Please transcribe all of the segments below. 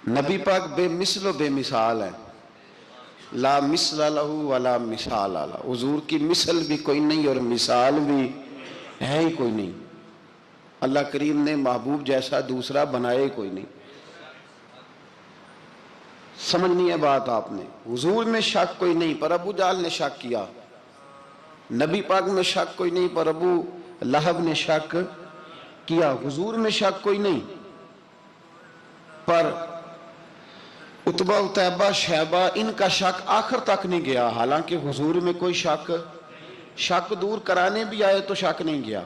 نبی پاک بے مثل و بے مثال ہے، لا مثل لہ ولا مثال لہ، حضور کی مثل بھی کوئی نہیں اور مثال بھی ہے ہی کوئی نہیں۔ اللہ کریم نے محبوب جیسا دوسرا بنائے کوئی نہیں۔ سمجھنی ہے بات آپ نے، حضور میں شک کوئی نہیں، پر ابو جہل نے شک کیا۔ نبی پاک میں شک کوئی نہیں، پر ابو لہب نے شک کیا۔ حضور میں شک کوئی نہیں، پر عتبہ اتیبہ شیبہ ان کا شک آخر تک نہیں گیا، حالانکہ حضور میں کوئی شک دور کرانے بھی آئے تو شک نہیں گیا۔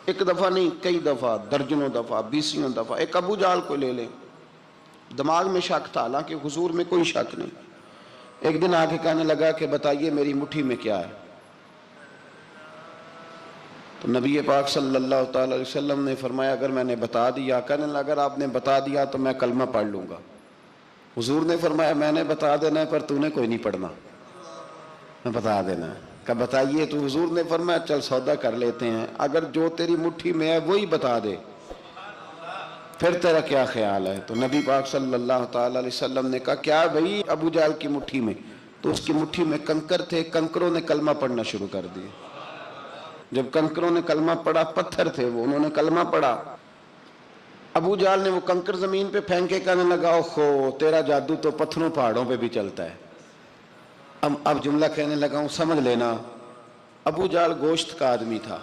ایک دفعہ نہیں، کئی دفعہ، درجنوں دفعہ، بیسیوں دفعہ۔ ایک ابو جہل کو لے لیں، دماغ میں شک تھا حالانکہ حضور میں کوئی شک نہیں۔ ایک دن آ کے کہنے لگا کہ بتائیے میری مٹھی میں کیا ہے؟ تو نبی پاک صلی اللہ تعالی علیہ وسلم نے فرمایا اگر میں نے بتا دیا، کہنے لگا اگر آپ نے بتا دیا تو میں کلمہ پڑھ لوں گا۔ حضور نے فرمایا میں نے بتا دینا ہے پر تو نے کوئی نہیں پڑھنا، میں بتا دینا ہے۔ کہ بتائیے، تو حضور نے فرمایا چل سودا کر لیتے ہیں، اگر جو تیری مٹھی میں ہے وہی بتا دے پھر تیرا کیا خیال ہے؟ تو نبی پاک صلی اللہ تعالی علیہ وسلم نے کہا کیا بھئی ابو جہل کی مٹھی میں؟ تو اس کی مٹھی میں کنکر تھے، کنکروں نے کلمہ پڑھنا شروع کر دیے۔ جب کنکروں نے کلمہ پڑھا، پتھر تھے وہ، انہوں نے کلمہ پڑھا، ابو جہل نے وہ کنکر زمین پہ پھینکے، کہنے لگا اوہو تیرا جادو تو پتھروں پہاڑوں پہ بھی چلتا ہے۔ اب جملہ کہنے لگا ہوں سمجھ لینا، ابو جہل گوشت کا آدمی تھا،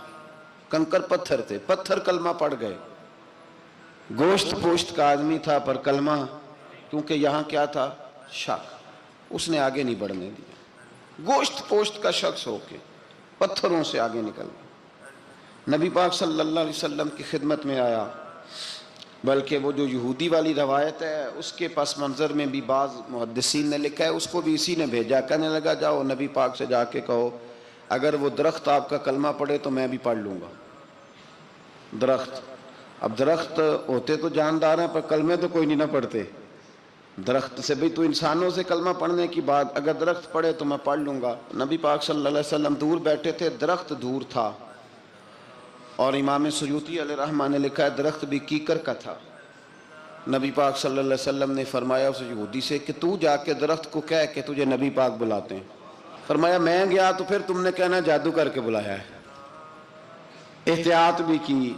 کنکر پتھر تھے، پتھر کلمہ پڑھ گئے۔ گوشت پوشت کا آدمی تھا پر کلمہ، کیونکہ یہاں کیا تھا؟ شک، اس نے آگے نہیں بڑھنے دیا۔ گوشت پوشت کا شخص ہو کے پتھروں سے آگے نکل گیا۔ نبی پاک صلی اللہ علیہ وسلم کی خدمت میں آیا، بلکہ وہ جو یہودی والی روایت ہے اس کے پس منظر میں بھی بعض محدثین نے لکھا ہے، اس کو بھی اسی نے بھیجا، کہنے لگا جاؤ نبی پاک سے جا کے کہو اگر وہ درخت آپ کا کلمہ پڑھے تو میں بھی پڑھ لوں گا۔ درخت، اب درخت ہوتے تو جاندار ہیں پر کلمے تو کوئی نہیں نہ پڑھتے۔ درخت سے بھی تو انسانوں سے کلمہ پڑھنے کی بات، اگر درخت پڑھے تو میں پڑھ لوں گا۔ نبی پاک صلی اللہ علیہ وسلم دور بیٹھے تھے، درخت دور تھا، اور امام سیوطی علیہ رحمہ نے لکھا ہے درخت بھی کیکر کا تھا۔ نبی پاک صلی اللہ علیہ وسلم نے فرمایا اس یہودی سے کہ تو جا کے درخت کو کہہ کہ تجھے نبی پاک بلاتے ہیں۔ فرمایا میں گیا تو پھر تم نے کہنا جادو کر کے بلایا ہے۔ احتیاط بھی کی،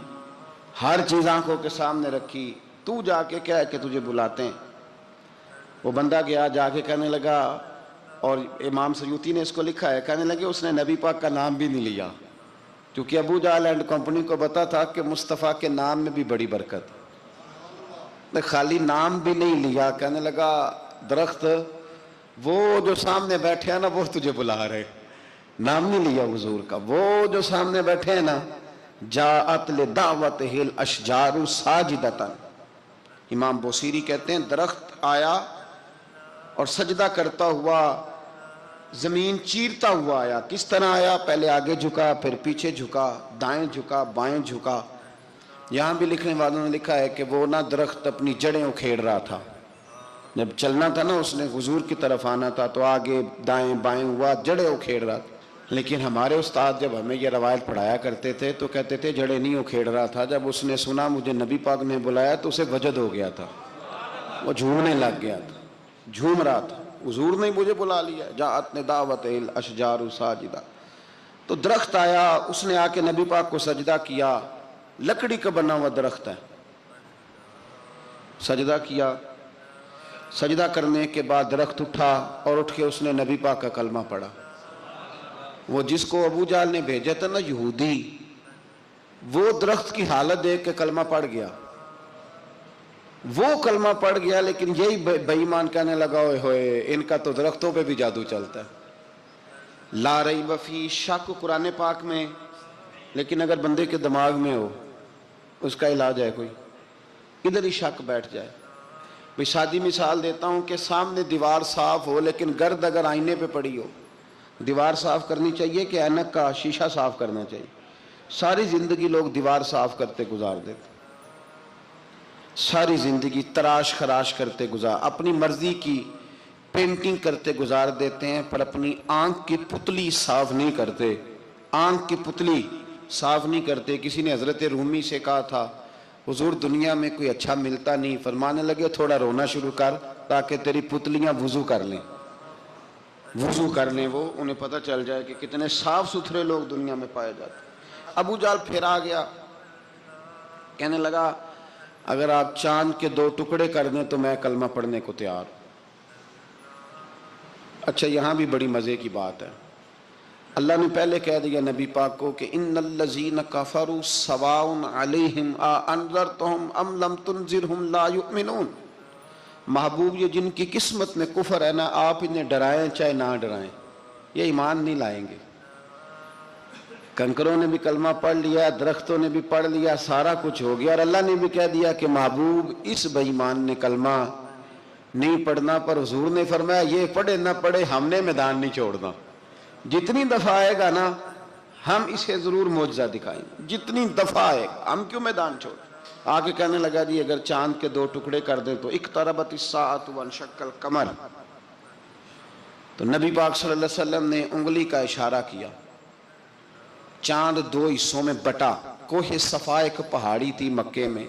ہر چیز آنکھوں کے سامنے رکھی، تو جا کے کہہ کہ تجھے بلاتے ہیں۔ وہ بندہ گیا، جا کے کہنے لگا، اور امام سیوطی نے اس کو لکھا ہے، کہنے لگے اس نے نبی پاک کا نام بھی نہیں لیا، کیونکہ ابو جہل اینڈ کمپنی کو پتا تھا کہ مصطفیٰ کے نام میں بھی بڑی برکت، خالی نام بھی نہیں لیا۔ کہنے لگا درخت وہ جو سامنے بیٹھے ہیں نا وہ تجھے بلا رہے، نام نہیں لیا حضور کا، وہ جو سامنے بیٹھے ہیں نا، جاءت لدعوتہ الاشجار ساجدۃ، امام بوصیری کہتے ہیں درخت آیا اور سجدہ کرتا ہوا، زمین چیرتا ہوا آیا۔ کس طرح آیا؟ پہلے آگے جھکا، پھر پیچھے جھکا، دائیں جھکا، بائیں جھکا۔ یہاں بھی لکھنے والوں نے لکھا ہے کہ وہ نہ درخت اپنی جڑیں اکھیڑ رہا تھا، جب چلنا تھا نا اس نے حضور کی طرف آنا تھا تو آگے دائیں بائیں ہوا، جڑیں اکھیڑ رہا تھا۔ لیکن ہمارے استاد جب ہمیں یہ روایت پڑھایا کرتے تھے تو کہتے تھے جڑیں نہیں اکھیڑ رہا تھا، جب اس نے سنا مجھے نبی پاک نے بلایا تو اسے وجد ہو گیا تھا، وہ جھومنے لگ گیا تھا، جھوم رہا تھا، حضور نے مجھے بلا لیا، جاءت لدعوتہ الاشجار ساجدۃ۔ تو درخت آیا، اس نے آ کے نبی پاک کو سجدہ کیا، لکڑی کا بنا ہوا درخت ہے، سجدہ کیا۔ سجدہ کرنے کے بعد درخت اٹھا اور اٹھ کے اس نے نبی پاک کا کلمہ پڑھا۔ وہ جس کو ابو جہل نے بھیجا تھا نا یہودی، وہ درخت کی حالت دیکھ کے کلمہ پڑھ گیا، وہ کلمہ پڑھ گیا، لیکن یہی بے ایمان کہنے لگا ہوئے ہوئے ان کا تو درختوں پہ بھی جادو چلتا ہے۔ لا ریب فی، شک قرآن پاک میں، لیکن اگر بندے کے دماغ میں ہو اس کا علاج ہے کوئی، ادھر ہی شک بیٹھ جائے۔ میں سادی مثال دیتا ہوں کہ سامنے دیوار صاف ہو لیکن گرد اگر آئینے پہ پڑی ہو، دیوار صاف کرنی چاہیے کہ اینک کا شیشہ صاف کرنا چاہیے؟ ساری زندگی لوگ دیوار صاف کرتے گزار دیتے، ساری زندگی تراش خراش کرتے گزار، اپنی مرضی کی پینٹنگ کرتے گزار دیتے ہیں، پر اپنی آنکھ کی پتلی صاف نہیں کرتے، آنکھ کی پتلی صاف نہیں کرتے۔ کسی نے حضرت رومی سے کہا تھا حضور دنیا میں کوئی اچھا ملتا نہیں، فرمانے لگے تھوڑا رونا شروع کر تاکہ تیری پتلیاں وضو کر لیں، وضو کر لیں، وہ انہیں پتہ چل جائے کہ کتنے صاف ستھرے لوگ دنیا میں پائے جاتے۔ ابو جہل پھر آ گیا، کہنے لگا اگر آپ چاند کے 2 ٹکڑے کر دیں تو میں کلمہ پڑھنے کو تیار ہوں۔ اچھا یہاں بھی بڑی مزے کی بات ہے، اللہ نے پہلے کہہ دیا نبی پاک کو کہ ان الذین کفروا سواء علیہم انذرتہم ام لم تنذرہم لا یؤمنون۔ محبوب یہ جن کی قسمت میں کفر ہے نا، آپ انہیں ڈرائیں چاہے نہ ڈرائیں، یہ ایمان نہیں لائیں گے۔ کنکروں نے بھی کلمہ پڑھ لیا، درختوں نے بھی پڑھ لیا، سارا کچھ ہو گیا، اور اللہ نے بھی کہہ دیا کہ محبوب اس بے ایمان نے کلمہ نہیں پڑھنا، پر حضور نے فرمایا یہ پڑھے نہ پڑھے ہم نے میدان نہیں چھوڑنا، جتنی دفعہ آئے گا نا ہم اسے ضرور معجزہ دکھائیں گے، جتنی دفعہ آئے گا ہم کیوں میدان چھوڑ۔ آگے کہنے لگا جی اگر چاند کے 2 ٹکڑے کر دیں تو اقتربت الساعۃ وانشق القمر، تو نبی پاک صلی اللہ علیہ وسلم نے انگلی کا اشارہ کیا، چاند 2 حصوں میں بٹا۔ کوہ صفا ایک پہاڑی تھی مکے میں،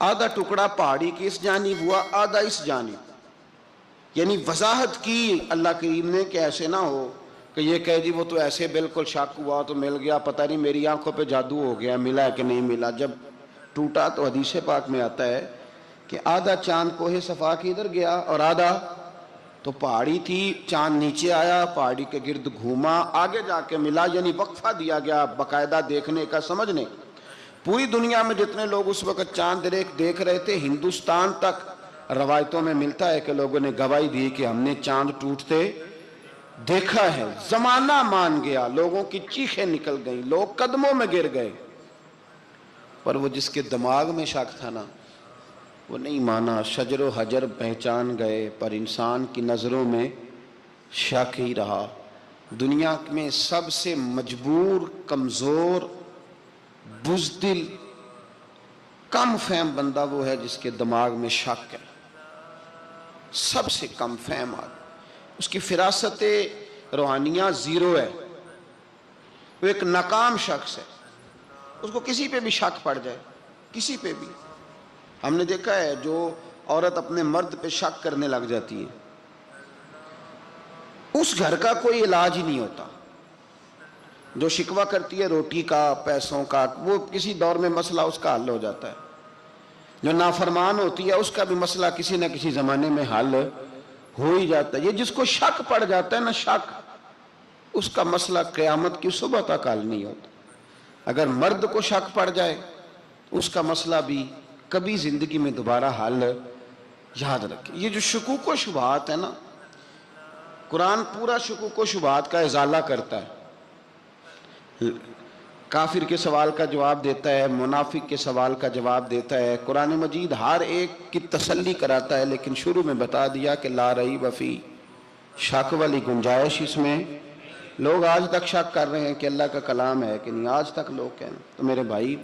آدھا ٹکڑا پہاڑی کی اس جانب ہوا، آدھا اس جانب، یعنی وضاحت کی اللہ کریم نے کہ ایسے نہ ہو کہ یہ کہے جی وہ تو ایسے بالکل شک ہوا تو مل گیا، پتہ نہیں میری آنکھوں پہ جادو ہو گیا، ملا ہے کہ نہیں ملا۔ جب ٹوٹا تو حدیث پاک میں آتا ہے کہ آدھا چاند کوہ صفا کی ادھر گیا اور آدھا تو پہاڑی تھی، چاند نیچے آیا، پہاڑی کے گرد گھوما، آگے جا کے ملا، یعنی وقفہ دیا گیا باقاعدہ دیکھنے کا، سمجھنے۔ پوری دنیا میں جتنے لوگ اس وقت چاند دیکھ رہے تھے، ہندوستان تک روایتوں میں ملتا ہے کہ لوگوں نے گواہی دی کہ ہم نے چاند ٹوٹتے دیکھا ہے۔ زمانہ مان گیا، لوگوں کی چیخیں نکل گئیں، لوگ قدموں میں گر گئے، پر وہ جس کے دماغ میں شک تھا نا وہ نہیں مانا۔ شجر و حجر پہچان گئے پر انسان کی نظروں میں شک ہی رہا۔ دنیا میں سب سے مجبور، کمزور، بزدل، کم فہم بندہ وہ ہے جس کے دماغ میں شک ہے، سب سے کم فہم آدمی، اس کی فراست روحانیہ زیرو ہے، وہ ایک ناکام شخص ہے، اس کو کسی پہ بھی شک پڑ جائے، کسی پہ بھی۔ ہم نے دیکھا ہے جو عورت اپنے مرد پہ شک کرنے لگ جاتی ہے اس گھر کا کوئی علاج ہی نہیں ہوتا۔ جو شکوہ کرتی ہے روٹی کا، پیسوں کا، وہ کسی دور میں مسئلہ اس کا حل ہو جاتا ہے۔ جو نافرمان ہوتی ہے اس کا بھی مسئلہ کسی نہ کسی زمانے میں حل ہو ہی جاتا ہے۔ یہ جس کو شک پڑ جاتا ہے نا، شک، اس کا مسئلہ قیامت کی صبح تک حل نہیں ہوتا۔ اگر مرد کو شک پڑ جائے اس کا مسئلہ بھی کبھی زندگی میں دوبارہ حل، یاد رکھیں۔ یہ جو شکوک و شبہات ہے نا، قرآن پورا شکوک و شبہات کا ازالہ کرتا ہے، کافر کے سوال کا جواب دیتا ہے، منافق کے سوال کا جواب دیتا ہے۔ قرآن مجید ہر ایک کی تسلی کراتا ہے، لیکن شروع میں بتا دیا کہ لا ریب فی، شک والی گنجائش اس میں۔ لوگ آج تک شک کر رہے ہیں کہ اللہ کا کلام ہے کہ نہیں، آج تک لوگ کہیں۔ تو میرے بھائی،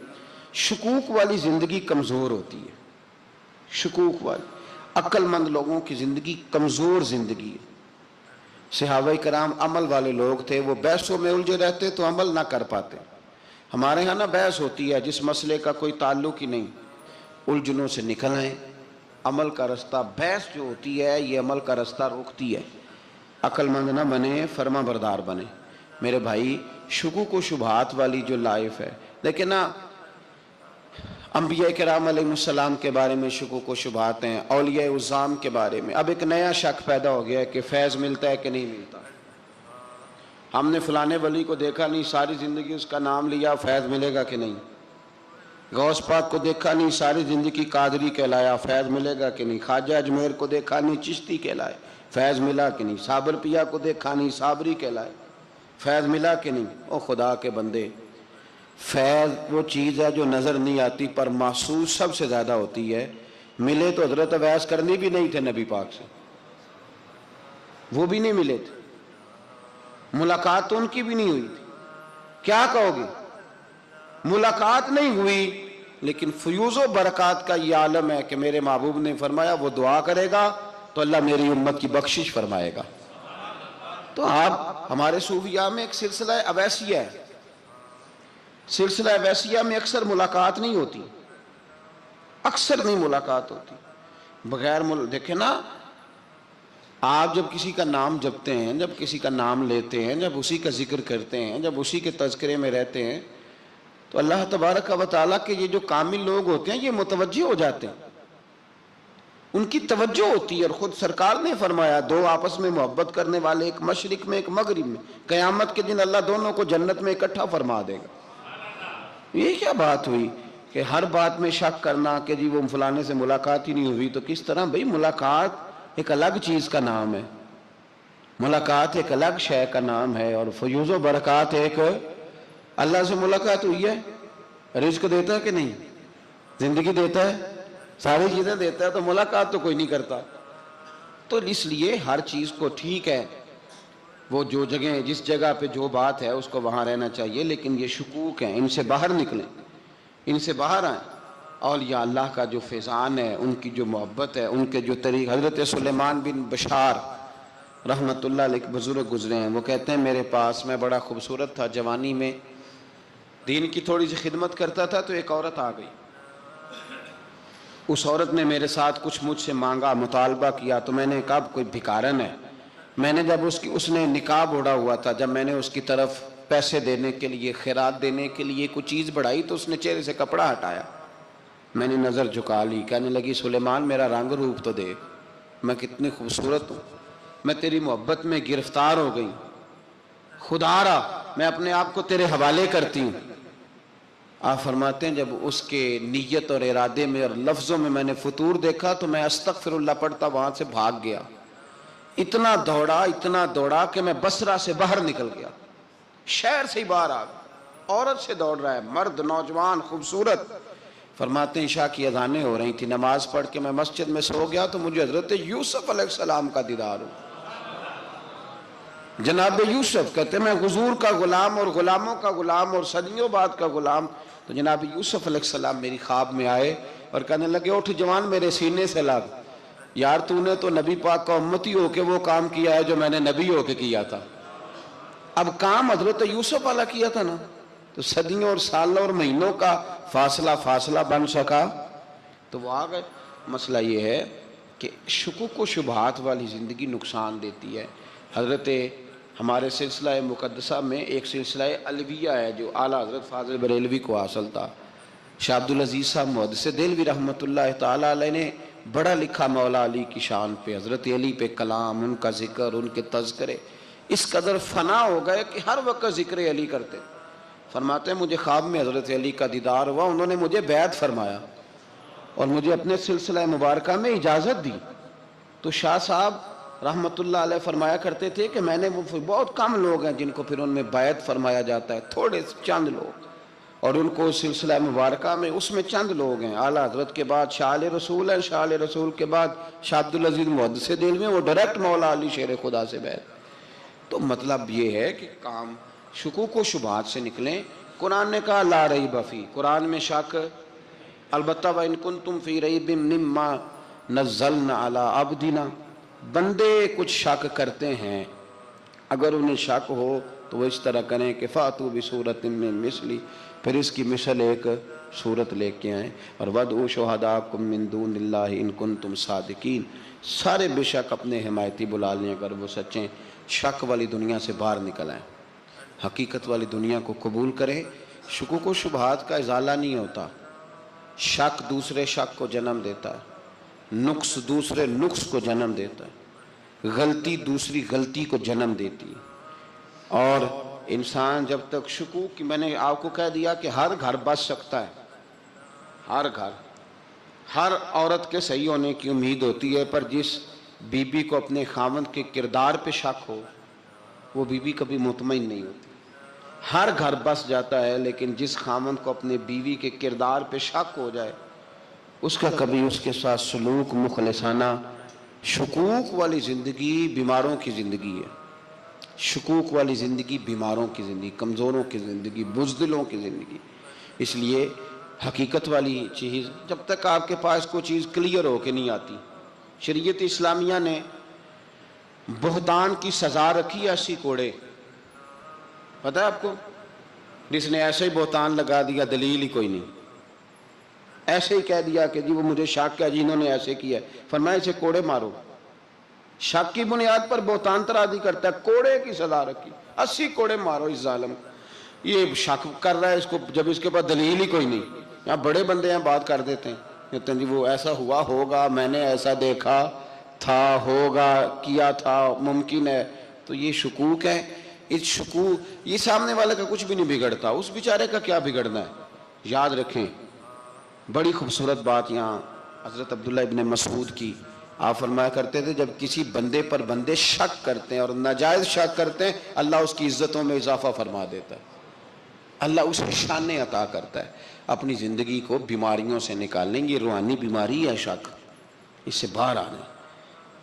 شکوک والی زندگی کمزور ہوتی ہے، شکوک والی، عقل مند لوگوں کی زندگی کمزور زندگی ہے۔ صحابہ کرام عمل والے لوگ تھے، وہ بحثوں میں الجھے رہتے تو عمل نہ کر پاتے۔ ہمارے ہاں نا بحث ہوتی ہے جس مسئلے کا کوئی تعلق ہی نہیں، الجھنوں سے نکل آئیں، عمل کا رستہ، بحث جو ہوتی ہے یہ عمل کا رستہ روکتی ہے۔ عقل مند نہ بنے، فرما بردار بنے۔ میرے بھائی، شکوک و شبہات والی جو لائف ہے، لیکن نا انبیاء کرام علیہ السلام کے بارے میں شکوک و شبہات ہیں، اولیاء عظام کے بارے میں۔ اب ایک نیا شک پیدا ہو گیا ہے کہ فیض ملتا ہے کہ نہیں ملتا۔ ہم نے فلانے ولی کو دیکھا نہیں، ساری زندگی اس کا نام لیا، فیض ملے گا کہ نہیں۔ غوث پاک کو دیکھا نہیں، ساری زندگی قادری کہلایا، فیض ملے گا کہ نہیں۔ خواجہ اجمیر کو دیکھا نہیں، چشتی کہلائے، فیض ملا کہ نہیں۔ صابر پیا کو دیکھا نہیں، صابری کہلائے، فیض ملا کہ نہیں۔ او خدا کے بندے، فیض وہ چیز ہے جو نظر نہیں آتی پر محسوس سب سے زیادہ ہوتی ہے۔ ملے تو حضرت اویس کرنی بھی نہیں تھے نبی پاک سے، وہ بھی نہیں ملے تھے، ملاقات تو ان کی بھی نہیں ہوئی تھی۔ کیا کہو گے؟ ملاقات نہیں ہوئی، لیکن فیوز و برکات کا یہ عالم ہے کہ میرے محبوب نے فرمایا وہ دعا کرے گا تو اللہ میری امت کی بخشش فرمائے گا۔ تو آپ ہمارے صوفیاء میں ایک سلسلہ اویسیہ ہے، سلسلہ اویسیہ میں اکثر ملاقات نہیں ہوتی، اکثر نہیں ملاقات ہوتی بغیر دیکھیں نا، آپ جب کسی کا نام جپتے ہیں، جب کسی کا نام لیتے ہیں، جب اسی کا ذکر کرتے ہیں، جب اسی کے تذکرے میں رہتے ہیں، تو اللہ تبارک و تعالیٰ کے یہ جو کامل لوگ ہوتے ہیں یہ متوجہ ہو جاتے ہیں، ان کی توجہ ہوتی ہے۔ اور خود سرکار نے فرمایا دو آپس میں محبت کرنے والے، ایک مشرق میں ایک مغرب میں، قیامت کے دن اللہ دونوں کو جنت میں اکٹھا فرما دے گا۔ یہ کیا بات ہوئی کہ ہر بات میں شک کرنا کہ جی وہ فلانے سے ملاقات ہی نہیں ہوئی؟ تو کس طرح بھئی، ملاقات ایک الگ چیز کا نام ہے، ملاقات ایک الگ شے کا نام ہے، اور فیوز و برکات ایک اللہ سے ملاقات ہوئی ہے۔ رزق دیتا ہے کہ نہیں؟ زندگی دیتا ہے، ساری چیزیں دیتا ہے، تو ملاقات تو کوئی نہیں کرتا۔ تو اس لیے ہر چیز کو ٹھیک ہے، وہ جو جگہ جس جگہ پہ جو بات ہے اس کو وہاں رہنا چاہیے، لیکن یہ شکوک ہیں، ان سے باہر نکلیں، ان سے باہر آئیں۔ اولیاء اللہ کا جو فیضان ہے، ان کی جو محبت ہے، ان کے جو طریق، حضرت سلیمان بن بشار رحمت اللہ علیہ بزرگ گزرے ہیں، وہ کہتے ہیں میرے پاس، میں بڑا خوبصورت تھا، جوانی میں دین کی تھوڑی سی خدمت کرتا تھا، تو ایک عورت آ گئی، اس عورت نے میرے ساتھ کچھ مجھ سے مانگا، مطالبہ کیا، تو میں نے کہا کوئی بھکارن ہے۔ میں نے جب اس نے نقاب اوڑھا ہوا تھا، جب میں نے اس کی طرف پیسے دینے کے لیے، خیرات دینے کے لیے کوئی چیز بڑھائی، تو اس نے چہرے سے کپڑا ہٹایا، میں نے نظر جھکا لی، کہنے لگی سلیمان میرا رنگ روپ تو دیکھ، میں کتنی خوبصورت ہوں، میں تیری محبت میں گرفتار ہو گئی، خدا را میں اپنے آپ کو تیرے حوالے کرتی ہوں۔ آپ فرماتے ہیں جب اس کے نیت اور ارادے میں اور لفظوں میں نے فطور دیکھا، تو میں استغفر اللہ پڑھتا وہاں سے بھاگ گیا، اتنا دوڑا کہ میں بصرہ سے باہر نکل گیا، شہر سے ہی باہر آ گیا، عورت سے دوڑ رہا ہے، مرد، نوجوان، خوبصورت۔ فرماتے ہیں عشاء کی اذانیں ہو رہی تھی، نماز پڑھ کے میں مسجد میں سو گیا، تو مجھے حضرت یوسف علیہ السلام کا دیدار ہو۔ جناب یوسف کہتے ہیں میں حضور کا غلام اور غلاموں کا غلام اور صدیوں بعد کا غلام، تو جناب یوسف علیہ السلام میری خواب میں آئے اور کہنے لگے اٹھ جوان، میرے سینے سے لگ، یار تو نے تو نبی پاک کا امتی ہو کے وہ کام کیا ہے جو میں نے نبی ہو کے کیا تھا۔ اب کام حضرت یوسف والا کیا تھا نا، تو صدیوں اور سالوں اور مہینوں کا فاصلہ بن سکا، تو وہ آ گئے۔ مسئلہ یہ ہے کہ شکوک و شبہات والی زندگی نقصان دیتی ہے۔ حضرت ہمارے سلسلہ مقدسہ میں ایک سلسلہ علویہ ہے جو اعلیٰ حضرت فاضل بریلوی کو حاصل تھا، شاہ عبدالعزیز صاحب محدث دہلوی رحمۃ اللہ تعالیٰ علیہ نے بڑا لکھا مولا علی کی شان پہ، حضرت علی پہ کلام، ان کا ذکر، ان کے تذکرے اس قدر فنا ہو گئے کہ ہر وقت ذکر علی کرتے۔ فرماتے ہیں مجھے خواب میں حضرت علی کا دیدار ہوا، انہوں نے مجھے بیعت فرمایا اور مجھے اپنے سلسلہ مبارکہ میں اجازت دی۔ تو شاہ صاحب رحمت اللہ علیہ فرمایا کرتے تھے کہ میں نے وہ بہت کم لوگ ہیں جن کو پھر ان میں بیعت فرمایا جاتا ہے، تھوڑے چند لوگ، اور ان کو سلسلہ مبارکہ میں اس میں چند لوگ ہیں۔ اعلیٰ حضرت کے بعد شاہ علیہ رسول ہیں، شاہ علیہ رسول کے بعد شاہ عبدالعزیز محدث دہلوی، وہ ڈائریکٹ مولا علی شیر خدا سے بیعت۔ تو مطلب یہ ہے کہ کام شکوک و شبہات سے نکلیں۔ قرآن نے کہا لا ریب فی، قرآن میں شک البتہ وَإِن كُنتُمْ فِي رَيْبٍ مِّمَّا نَزَّلْنَا عَلَىٰ عَبْدِنَا، بندے کچھ شک کرتے ہیں، اگر انہیں شک ہو تو وہ اس طرح کریں کہ فَأْتُوا بِسُورَةٍ مِّن مِّثْلِهِ، پھر اس کی مثل ایک صورت لے کے آئیں، اور وَادْعُوا شُهَدَاءَكُم مِّن دُونِ اللَّهِ إِن كُنتُمْ صَادِقِينَ، سارے بے شک اپنے حمایتی بلا لیں اگر وہ سچیں۔ شک والی دنیا سے باہر نکل آئیں، حقیقت والی دنیا کو قبول کریں۔ شکوک و شبہات کا ازالہ نہیں ہوتا، شک دوسرے شک کو جنم دیتا ہے، نقص دوسرے نقص کو جنم دیتا ہے، غلطی دوسری غلطی کو جنم دیتی ہے۔ اور انسان جب تک شکوک کی، میں نے آپ کو کہہ دیا کہ ہر گھر بس سکتا ہے، ہر گھر، ہر عورت کے صحیح ہونے کی امید ہوتی ہے، پر جس بی بی کو اپنے خاوند کے کردار پہ شک ہو وہ بی بی کبھی مطمئن نہیں ہوتی۔ ہر گھر بس جاتا ہے، لیکن جس خاوند کو اپنے بیوی کے کردار پہ شک ہو جائے اس کا کبھی اس کے ساتھ سلوک مخلصانہ۔ شکوک والی زندگی بیماروں کی زندگی ہے، شکوک والی زندگی بیماروں کی زندگی، کمزوروں کی زندگی، بزدلوں کی زندگی۔ اس لیے حقیقت والی چیز جب تک آپ کے پاس کوئی چیز کلیئر ہو کے نہیں آتی، شریعت اسلامیہ نے بہتان کی سزا رکھی ہے 80 کوڑے، پتہ ہے آپ کو؟ جس نے ایسے ہی بہتان لگا دیا، دلیل ہی کوئی نہیں، ایسے ہی کہہ دیا کہ جی وہ مجھے شک ہے جی انہوں نے ایسے کیا ہے، فرمایا اسے کوڑے مارو۔ شک کی بنیاد پر بہتان ترازی کرتا ہے، کوڑے کی سزا رکھی، 80 کوڑے مارو اس ظالم۔ یہ شک کر رہا ہے اس کو جب اس کے پاس دلیل ہی کوئی نہیں۔ یہاں بڑے بندے ہیں بات کر دیتے ہیں، کہتے ہیں جی وہ ایسا ہوا ہوگا، میں نے ایسا دیکھا تھا، ہوگا، کیا تھا، ممکن ہے۔ تو یہ شکوک ہے، اس شکوک یہ سامنے والے کا کچھ بھی نہیں بگڑتا، اس بیچارے کا کیا بگڑنا ہے۔ یاد رکھیں بڑی خوبصورت بات یہاں حضرت عبداللہ ابن مسعود کی، آپ فرمایا کرتے تھے جب کسی بندے پر بندے شک کرتے ہیں اور ناجائز شک کرتے ہیں، اللہ اس کی عزتوں میں اضافہ فرما دیتا ہے، اللہ اسے شانیں عطا کرتا ہے۔ اپنی زندگی کو بیماریوں سے نکالیں، یہ روحانی بیماری ہے شک، اس سے باہر آنا ہے۔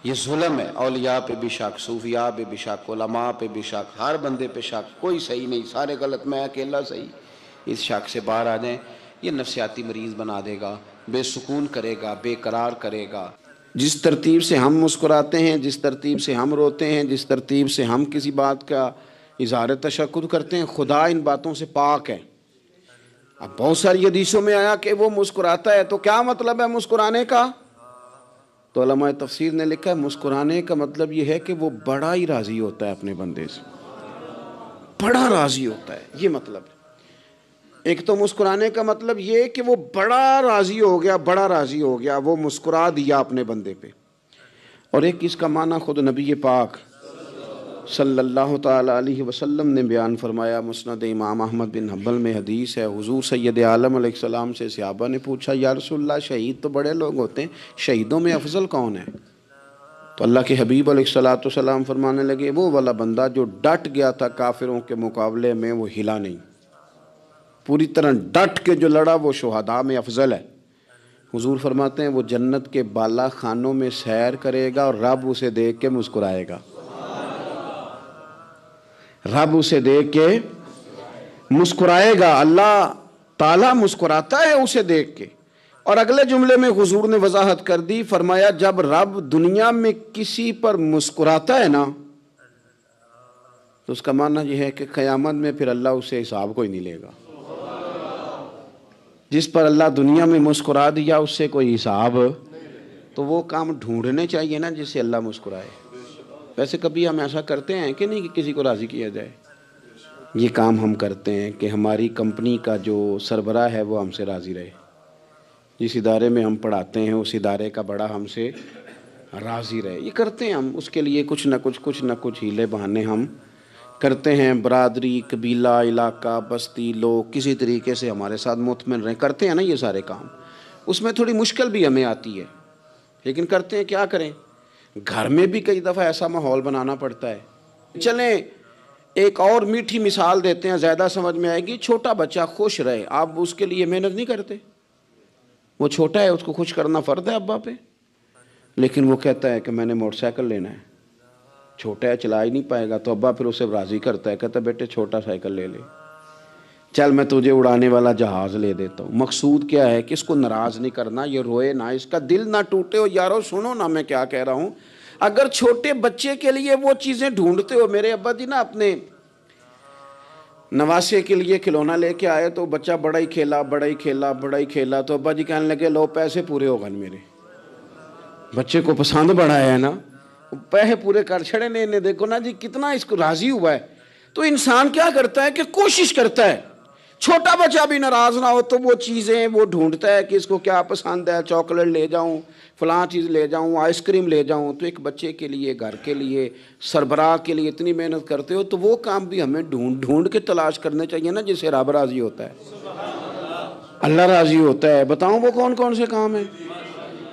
یہ ظلم ہے، اولیاء پہ بھی شک، صوفیاء پہ بھی شک، علماء پہ بھی شک، ہر بندے پہ شک، کوئی صحیح نہیں، سارے غلط، میں اکیلا صحیح۔ اس شک سے باہر آ جائیں، یہ نفسیاتی مریض بنا دے گا، بے سکون کرے گا، بے قرار کرے گا۔ جس ترتیب سے ہم مسکراتے ہیں، جس ترتیب سے ہم روتے ہیں، جس ترتیب سے ہم کسی بات کا اظہار تشکر کرتے ہیں، خدا ان باتوں سے پاک ہے۔ اب بہت ساری حدیثوں میں آیا کہ وہ مسکراتا ہے، تو کیا مطلب ہے مسکرانے کا؟ تو علماء تفسیر نے لکھا ہے مسکرانے کا مطلب یہ ہے کہ وہ بڑا ہی راضی ہوتا ہے اپنے بندے سے، بڑا راضی ہوتا ہے، یہ مطلب ہے۔ ایک تو مسکرانے کا مطلب یہ کہ وہ بڑا راضی ہو گیا، بڑا راضی ہو گیا، وہ مسکرا دیا اپنے بندے پہ۔ اور ایک اس کا معنی خود نبی پاک صلی اللہ تعالیٰ علیہ وسلم نے بیان فرمایا، مسند امام احمد بن حنبل میں حدیث ہے، حضور سید عالم علیہ السلام سے صحابہ نے پوچھا یا رسول اللہ شہید تو بڑے لوگ ہوتے ہیں، شہیدوں میں افضل کون ہے؟ تو اللہ کے حبیب علیہ السلام فرمانے لگے وہ والا بندہ جو ڈٹ گیا تھا کافروں کے مقابلے میں، وہ ہلا نہیں، پوری طرح ڈٹ کے جو لڑا وہ شہداء میں افضل ہے۔ حضور فرماتے ہیں وہ جنت کے بالا خانوں میں سیر کرے گا اور رب اسے دیکھ کے مسکرائے گا، رب اسے دیکھ کے مسکرائے گا، اللہ تعالیٰ مسکراتا ہے اسے دیکھ کے۔ اور اگلے جملے میں حضور نے وضاحت کر دی، فرمایا جب رب دنیا میں کسی پر مسکراتا ہے نا تو اس کا معنی یہ ہے کہ قیامت میں پھر اللہ اسے حساب کوئی نہیں لے گا۔ جس پر اللہ دنیا میں مسکرا دیا اس سے کوئی حساب، تو وہ کام ڈھونڈنے چاہیے نا جس سے اللہ مسکرائے۔ ویسے کبھی ہم ایسا کرتے ہیں کہ نہیں کہ کسی کو راضی کیا جائے؟ یہ کام ہم کرتے ہیں کہ ہماری کمپنی کا جو سربراہ ہے وہ ہم سے راضی رہے، جس ادارے میں ہم پڑھاتے ہیں اس ادارے کا بڑا ہم سے راضی رہے، یہ کرتے ہیں ہم۔ اس کے لیے کچھ نہ کچھ ہیلے بہانے ہم کرتے ہیں، برادری، قبیلہ، علاقہ، بستی، لوگ کسی طریقے سے ہمارے ساتھ مطمئن رہیں، کرتے ہیں نا یہ سارے کام۔ اس میں تھوڑی مشکل بھی ہمیں آتی ہے لیکن کرتے ہیں، کیا کریں۔ گھر میں بھی کئی دفعہ ایسا ماحول بنانا پڑتا ہے۔ چلیں ایک اور میٹھی مثال دیتے ہیں، زیادہ سمجھ میں آئے گی۔ چھوٹا بچہ خوش رہے، آپ اس کے لیے محنت نہیں کرتے؟ وہ چھوٹا ہے، اس کو خوش کرنا فرض ہے ابا پہ، لیکن وہ کہتا ہے کہ میں نے موٹر سائیکل لینا ہے، چھوٹا ہے چلا ہی نہیں پائے گا، تو ابا پھر اسے راضی کرتا ہے، کہتا ہے بیٹے چھوٹا سائیکل لے لے، چل میں تجھے اڑانے والا جہاز لے دیتا ہوں۔ مقصود کیا ہے کہ اس کو ناراض نہیں کرنا، یہ روئے نہ، اس کا دل نہ ٹوٹے۔ ہو یارو سنو نا میں کیا کہہ رہا ہوں، اگر چھوٹے بچے کے لیے وہ چیزیں ڈھونڈتے ہو، میرے ابا جی نا اپنے نواسے کے لیے کھلونا لے کے آئے تو بچہ بڑا ہی کھیلا، تو ابا جی کہنے لگے لو پیسے پورے ہو گئے میرے، بچے کو پسند بڑا ہے نا، پیسے پورے کر چھڑے نے، دیکھو نا جی کتنا اس کو راضی ہوا ہے۔ تو انسان کیا کرتا ہے کہ کوشش کرتا ہے، چھوٹا بچہ بھی ناراض نہ ہو تو وہ چیزیں وہ ڈھونڈتا ہے کہ اس کو کیا پسند ہے، چاکلیٹ لے جاؤں، فلاں چیز لے جاؤں، آئس کریم لے جاؤں۔ تو ایک بچے کے لیے، گھر کے لیے، سربراہ کے لیے اتنی محنت کرتے ہو تو وہ کام بھی ہمیں ڈھونڈ کے تلاش کرنے چاہیے نا جس سے رب راضی ہوتا ہے، اللہ راضی ہوتا ہے۔ بتاؤں وہ کون کون سے کام ہیں؟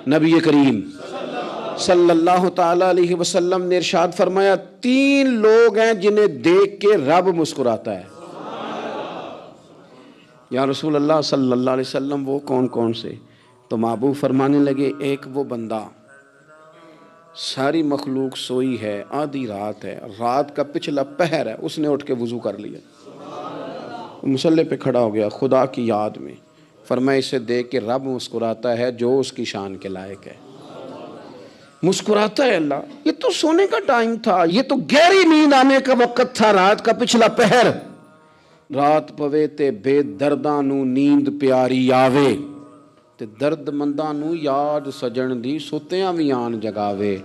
نبی کریم صلی اللہ تعالیٰ علیہ وسلم نے ارشاد فرمایا 3 لوگ ہیں جنہیں دیکھ کے رب مسکراتا ہے۔ یا رسول اللہ صلی اللہ علیہ وسلم وہ کون کون سے؟ تو محبوب فرمانے لگے ایک وہ بندہ ساری مخلوق سوئی ہے، آدھی رات ہے، رات کا پچھلا پہر ہے، اس نے اٹھ کے وضو کر لیا، مصلی پہ کھڑا ہو گیا خدا کی یاد میں، فرمایا اسے دیکھ کے رب مسکراتا ہے جو اس کی شان کے لائق ہے، مسکراتا ہے اللہ۔ یہ تو سونے کا ٹائم تھا، یہ تو گہری نیند آنے کا وقت تھا، رات کا پچھلا پہر، رات پوے تے بے درداں نو نیند پیاری آوے، تے درد منداں نو یاد سجن دی ستیاں بھی آن جگاوے،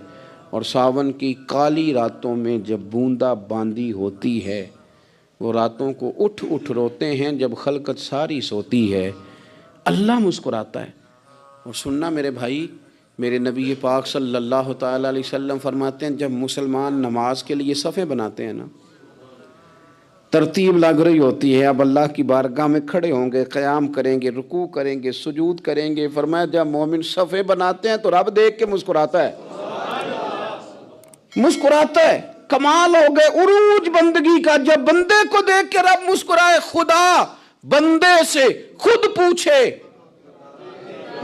اور ساون کی کالی راتوں میں جب بوندا باندی ہوتی ہے، وہ راتوں کو اٹھ اٹھ روتے ہیں جب خلقت ساری سوتی ہے۔ اللہ مسکراتا ہے۔ اور سننا میرے بھائی، میرے نبی پاک صلی اللہ تعالیٰ علیہ وسلم فرماتے ہیں جب مسلمان نماز کے لیے صفیں بناتے ہیں نا، ترتیب لگ رہی ہوتی ہے، اب اللہ کی بارگاہ میں کھڑے ہوں گے، قیام کریں گے، رکوع کریں گے، سجود کریں گے، فرمایا جب مومن صفیں بناتے ہیں تو رب دیکھ کے مسکراتا ہے، مسکراتا ہے۔ کمال ہو گئے عروج بندگی کا، جب بندے کو دیکھ کے رب مسکرائے۔ خدا بندے سے خود پوچھے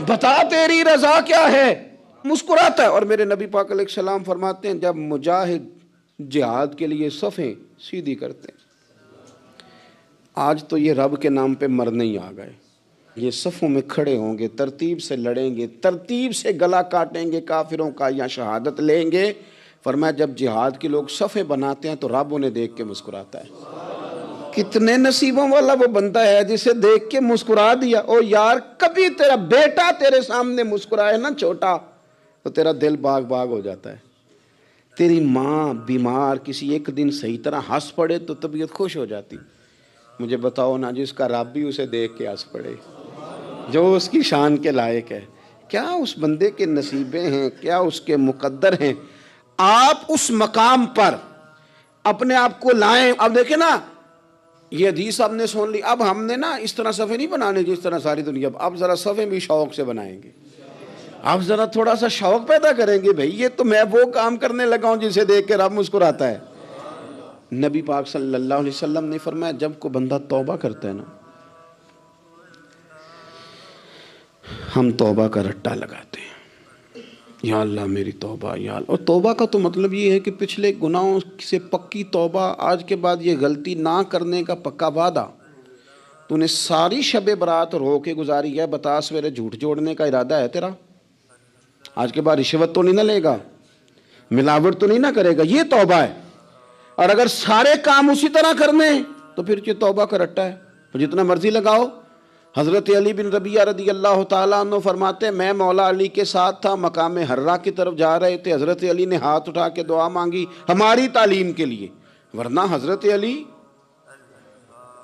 بتا تیری رضا کیا ہے، مسکراتا ہے۔ اور میرے نبی پاک علیہ السلام فرماتے ہیں جب مجاہد جہاد کے لیے صفیں سیدھی کرتے ہیں، آج تو یہ رب کے نام پہ مرنے ہی آ گئے، یہ صفوں میں کھڑے ہوں گے، ترتیب سے لڑیں گے، ترتیب سے گلا کاٹیں گے کافروں کا یا شہادت لیں گے۔ فرمایا جب جہاد کے لوگ صفیں بناتے ہیں تو رب انہیں دیکھ کے مسکراتا ہے۔ کتنے نصیبوں والا وہ بندہ ہے جسے دیکھ کے مسکرا دیا۔ او یار، کبھی تیرا بیٹا تیرے سامنے مسکرائے نا چھوٹا تو تیرا دل باغ باغ ہو جاتا ہے۔ تیری ماں بیمار کسی ایک دن صحیح طرح ہنس پڑے تو طبیعت خوش ہو جاتی۔ مجھے بتاؤ نا جس کا رب بھی اسے دیکھ کے ہنس پڑے، جو اس کی شان کے لائق ہے، کیا اس بندے کے نصیبیں ہیں، کیا اس کے مقدر ہیں۔ آپ اس مقام پر اپنے آپ کو لائیں۔ اب دیکھیں نا، یہ حدیث آپ نے سن لی، اب ہم نے نا اس طرح صفیں نہیں بنانے جس طرح ساری دنیا، اب ذرا صفیں بھی شوق سے بنائیں گے، اب ذرا تھوڑا سا شوق پیدا کریں گے۔ بھئی یہ تو میں وہ کام کرنے لگا ہوں جسے دیکھ کے رب مسکراتا ہے۔ نبی پاک صلی اللہ علیہ وسلم نے فرمایا جب کوئی بندہ توبہ کرتا ہے نا، ہم توبہ کا رٹا لگاتے ہیں، یا اللہ میری توبہ، یا اللہ۔ اور توبہ کا تو مطلب یہ ہے کہ پچھلے گناہوں سے پکی توبہ، آج کے بعد یہ غلطی نہ کرنے کا پکا وعدہ۔ تو نے ساری شب برات رو کے گزاری ہے، بتا سویرے جھوٹ جوڑنے کا ارادہ ہے تیرا؟ آج کے بعد رشوت تو نہیں نہ لے گا، ملاوٹ تو نہیں نہ کرے گا، یہ توبہ ہے۔ اور اگر سارے کام اسی طرح کرنے تو پھر یہ توبہ کا رٹا ہے، تو جتنا مرضی لگاؤ۔ حضرت علی بن ربیعہ رضی اللہ تعالیٰ عنہ فرماتے ہیں میں مولا علی کے ساتھ تھا، مقام حرہ کی طرف جا رہے تھے، حضرت علی نے ہاتھ اٹھا کے دعا مانگی ہماری تعلیم کے لیے، ورنہ حضرت علی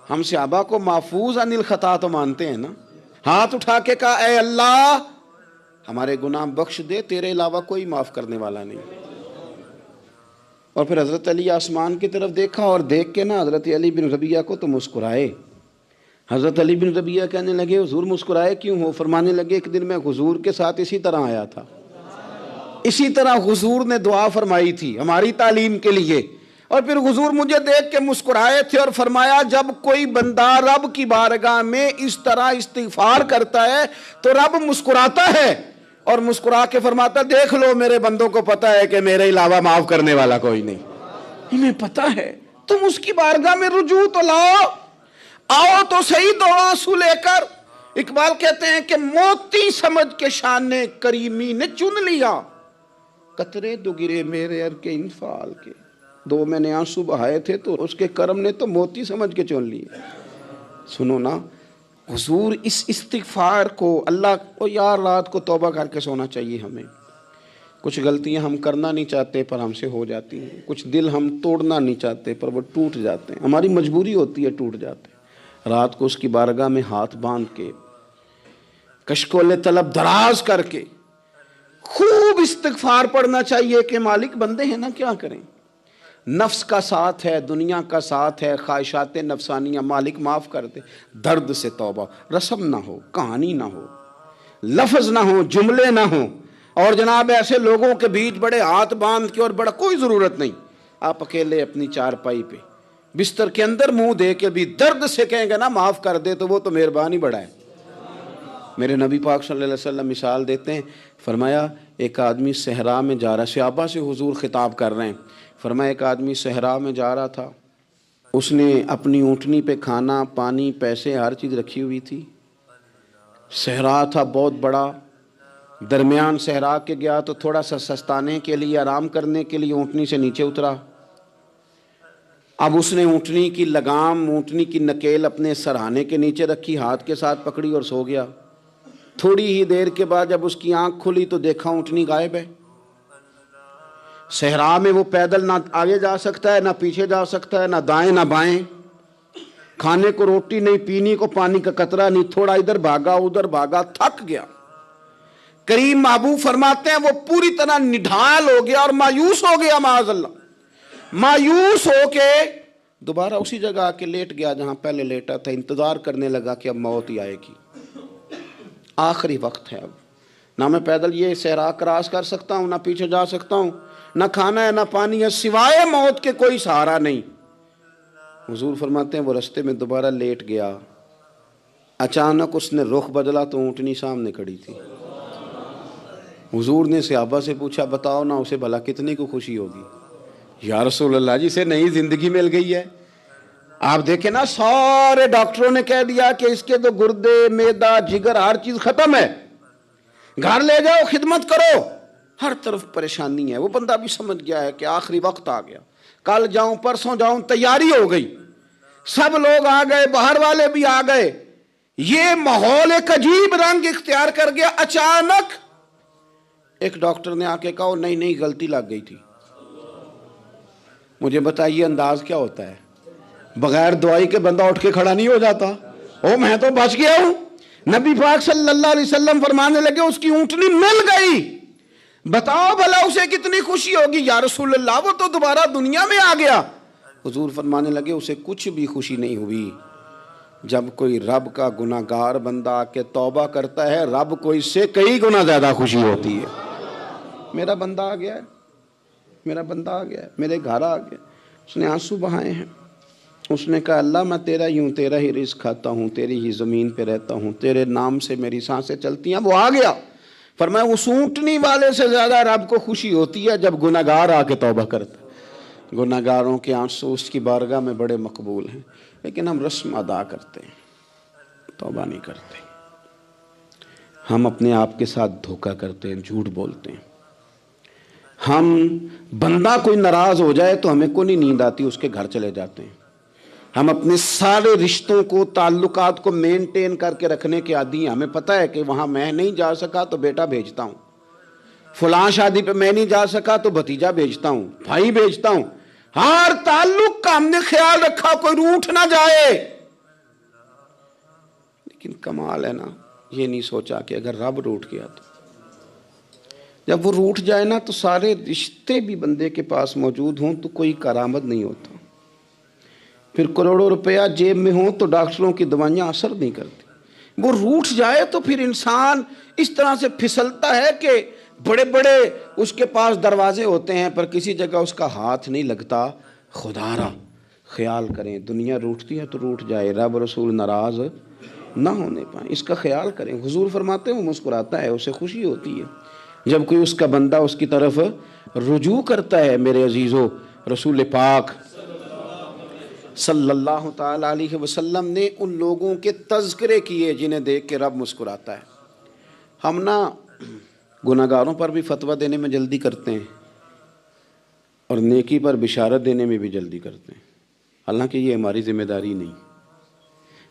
ہم صحابہ کو محفوظ عن الخطا تو مانتے ہیں نا۔ ہاتھ اٹھا کے کہا اے اللہ ہمارے گناہ بخش دے، تیرے علاوہ کوئی معاف کرنے والا نہیں۔ اور پھر حضرت علی آسمان کی طرف دیکھا اور دیکھ کے نا حضرت علی بن ربیعہ کو تو مسکرائے۔ حضرت علی بن ربیعہ کہنے لگے حضور مسکرائے کیوں ہو؟ فرمانے لگے ایک دن میں حضور کے ساتھ اسی طرح آیا تھا، اسی طرح حضور نے دعا فرمائی تھی ہماری تعلیم کے لیے، اور پھر حضور مجھے دیکھ کے مسکرائے تھے اور فرمایا جب کوئی بندہ رب کی بارگاہ میں اس طرح استغفار کرتا ہے تو رب مسکراتا ہے، اور مسکرا کے فرماتا دیکھ لو میرے بندوں کو پتا ہے کہ میرے علاوہ معاف کرنے والا کوئی نہیں، انہیں پتا ہے، تم اس کی بارگاہ میں رجوع تو لاؤ، آؤ تو صحیح دو آنسو لے کر۔ اقبال کہتے ہیں کہ موتی سمجھ کے شان کریمی نے چن لیا، قطرے دو گرے میرے ار کے انفعال کے، دو میں نے آنسو بہائے تھے تو اس کے کرم نے تو موتی سمجھ کے چن لیے۔ سنو نا، حضور اس استغفار کو اللہ کو یار رات کو توبہ کر کے سونا چاہیے ہمیں۔ کچھ غلطیاں ہم کرنا نہیں چاہتے پر ہم سے ہو جاتی ہیں، کچھ دل ہم توڑنا نہیں چاہتے پر وہ ٹوٹ جاتے ہیں، ہماری مجبوری ہوتی ہے ٹوٹ جاتے ہیں۔ رات کو اس کی بارگاہ میں ہاتھ باندھ کے کشکول طلب دراز کر کے خوب استغفار پڑھنا چاہیے کہ مالک بندے ہیں نا کیا کریں، نفس کا ساتھ ہے، دنیا کا ساتھ ہے، خواہشات نفسانیہ، مالک معاف کر دے۔ درد سے توبہ، رسم نہ ہو، کہانی نہ ہو، لفظ نہ ہو، جملے نہ ہوں، اور جناب ایسے لوگوں کے بیچ بڑے ہاتھ باندھ کے اور بڑا کوئی ضرورت نہیں، آپ اکیلے اپنی چارپائی پہ بستر کے اندر منہ دے کے بھی درد سے کہیں گے نا معاف کر دے تو وہ تو مہربانی بڑا ہے۔ میرے نبی پاک صلی اللہ علیہ وسلم مثال دیتے ہیں، فرمایا ایک آدمی صحرا میں جا رہا، صحابہ سے حضور خطاب کر رہے ہیں، فرمایا ایک آدمی صحرا میں جا رہا تھا، اس نے اپنی اونٹنی پہ کھانا پانی پیسے ہر چیز رکھی ہوئی تھی، صحرا تھا بہت بڑا، درمیان صحرا کے گیا تو تھوڑا سا سستانے کے لیے آرام کرنے کے لیے اونٹنی سے نیچے اترا، اب اس نے اونٹنی کی لگام اونٹنی کی نکیل اپنے سرہانے کے نیچے رکھی، ہاتھ کے ساتھ پکڑی اور سو گیا۔ تھوڑی ہی دیر کے بعد جب اس کی آنکھ کھلی تو دیکھا اونٹنی غائب ہے۔ صحرا میں وہ پیدل نہ آگے جا سکتا ہے، نہ پیچھے جا سکتا ہے، نہ دائیں نہ بائیں، کھانے کو روٹی نہیں، پینے کو پانی کا قطرہ نہیں، تھوڑا ادھر بھاگا ادھر بھاگا، تھک گیا۔ کریم محبوب فرماتے ہیں وہ پوری طرح نڈھال ہو گیا اور مایوس ہو گیا، معاذ اللہ، مایوس ہو کے دوبارہ اسی جگہ آ کے لیٹ گیا جہاں پہلے لیٹا تھا، انتظار کرنے لگا کہ اب موت ہی آئے گی، آخری وقت ہے، اب نہ میں پیدل یہ صحرا کراس کر سکتا ہوں، نہ پیچھے جا سکتا ہوں، نہ کھانا ہے نہ پانی ہے، سوائے موت کے کوئی سہارا نہیں۔ حضور فرماتے ہیں وہ رستے میں دوبارہ لیٹ گیا، اچانک اس نے رخ بدلا تو اونٹنی سامنے کھڑی تھی۔ حضور نے صحابہ سے پوچھا بتاؤ نا اسے بھلا کتنے کو خوشی ہوگی؟ یا رسول اللہ جسے نئی زندگی مل گئی ہے۔ آپ دیکھیں نا سارے ڈاکٹروں نے کہہ دیا کہ اس کے تو گردے معدہ جگر ہر چیز ختم ہے، گھر لے جاؤ خدمت کرو، ہر طرف پریشانی ہے۔ وہ بندہ بھی سمجھ گیا ہے کہ آخری وقت آ گیا، کل جاؤں پرسوں جاؤں، تیاری ہو گئی، سب لوگ آ گئے، باہر والے بھی آ گئے، یہ ماحول ایک عجیب رنگ اختیار کر گیا۔ اچانک ایک ڈاکٹر نے آ کے کہا نہیں غلطی لگ گئی تھی۔ مجھے بتائیے انداز کیا ہوتا ہے؟ بغیر دوائی کے بندہ اٹھ کے کھڑا نہیں ہو جاتا، او میں تو بچ گیا ہوں۔ نبی پاک صلی اللہ علیہ وسلم فرمانے لگے اس کی اونٹنی مل گئی، بتاؤ بھلا اسے کتنی خوشی ہوگی؟ یا رسول اللہ وہ تو دوبارہ دنیا میں آ گیا۔ حضور فرمانے لگے اسے کچھ بھی خوشی نہیں ہوئی۔ جب کوئی رب کا گناہ گار بندہ آ کے توبہ کرتا ہے، رب کو اس سے کئی گنا زیادہ خوشی ہوتی ہے۔ میرا بندہ آ گیا ہے، میرا بندہ آ گیا ہے، میرے گھر آ گیا۔ اس نے آنسو بہائے ہیں، اس نے کہا اللہ میں تیرا ہی ہوں، تیرا ہی رزق کھاتا ہوں، تیری ہی زمین پہ رہتا ہوں، تیرے نام سے میری سانسیں چلتی ہیں۔ وہ آ گیا۔ فرمایا اس اونٹنی والے سے زیادہ رب کو خوشی ہوتی ہے جب گناہگار آ کے توبہ کرتا ہے۔ گناہگاروں کے آنسو اس کی بارگاہ میں بڑے مقبول ہیں، لیکن ہم رسم ادا کرتے ہیں، توبہ نہیں کرتے۔ ہم اپنے آپ کے ساتھ دھوکہ کرتے ہیں، جھوٹ بولتے ہیں۔ ہم بندہ کوئی ناراض ہو جائے تو ہمیں کو نہیں نیند آتی، اس کے گھر چلے جاتے ہیں۔ ہم اپنے سارے رشتوں کو تعلقات کو مینٹین کر کے رکھنے کے عادی ہیں۔ ہمیں پتہ ہے کہ وہاں میں نہیں جا سکا تو بیٹا بھیجتا ہوں، فلاں شادی پہ میں نہیں جا سکا تو بھتیجا بھیجتا ہوں، بھائی بھیجتا ہوں۔ ہر تعلق کا ہم نے خیال رکھا کوئی روٹھ نہ جائے، لیکن کمال ہے نا یہ نہیں سوچا کہ اگر رب روٹھ گیا تو جب وہ روٹھ جائے نا تو سارے رشتے بھی بندے کے پاس موجود ہوں تو کوئی کارآمد نہیں ہوتا، پھر کروڑوں روپیہ جیب میں ہوں تو ڈاکٹروں کی دوائیاں اثر نہیں کرتی۔ وہ روٹھ جائے تو پھر انسان اس طرح سے پھسلتا ہے کہ بڑے بڑے اس کے پاس دروازے ہوتے ہیں پر کسی جگہ اس کا ہاتھ نہیں لگتا۔ خدا را خیال کریں، دنیا روٹھتی ہے تو روٹھ جائے، رب رسول ناراض نہ ہونے پائیں، اس کا خیال کریں۔ حضور فرماتے ہیں وہ مسکراتا ہے، اسے خوشی ہوتی ہے جب کوئی اس کا بندہ اس کی طرف رجوع کرتا ہے۔ میرے عزیزو، رسول پاک صلی اللہ تعالی علیہ وسلم نے ان لوگوں کے تذکرے کیے جنہیں دیکھ کے رب مسکراتا ہے۔ ہم نا گناہگاروں پر بھی فتویٰ دینے میں جلدی کرتے ہیں اور نیکی پر بشارت دینے میں بھی جلدی کرتے ہیں، حالانکہ یہ ہماری ذمہ داری نہیں۔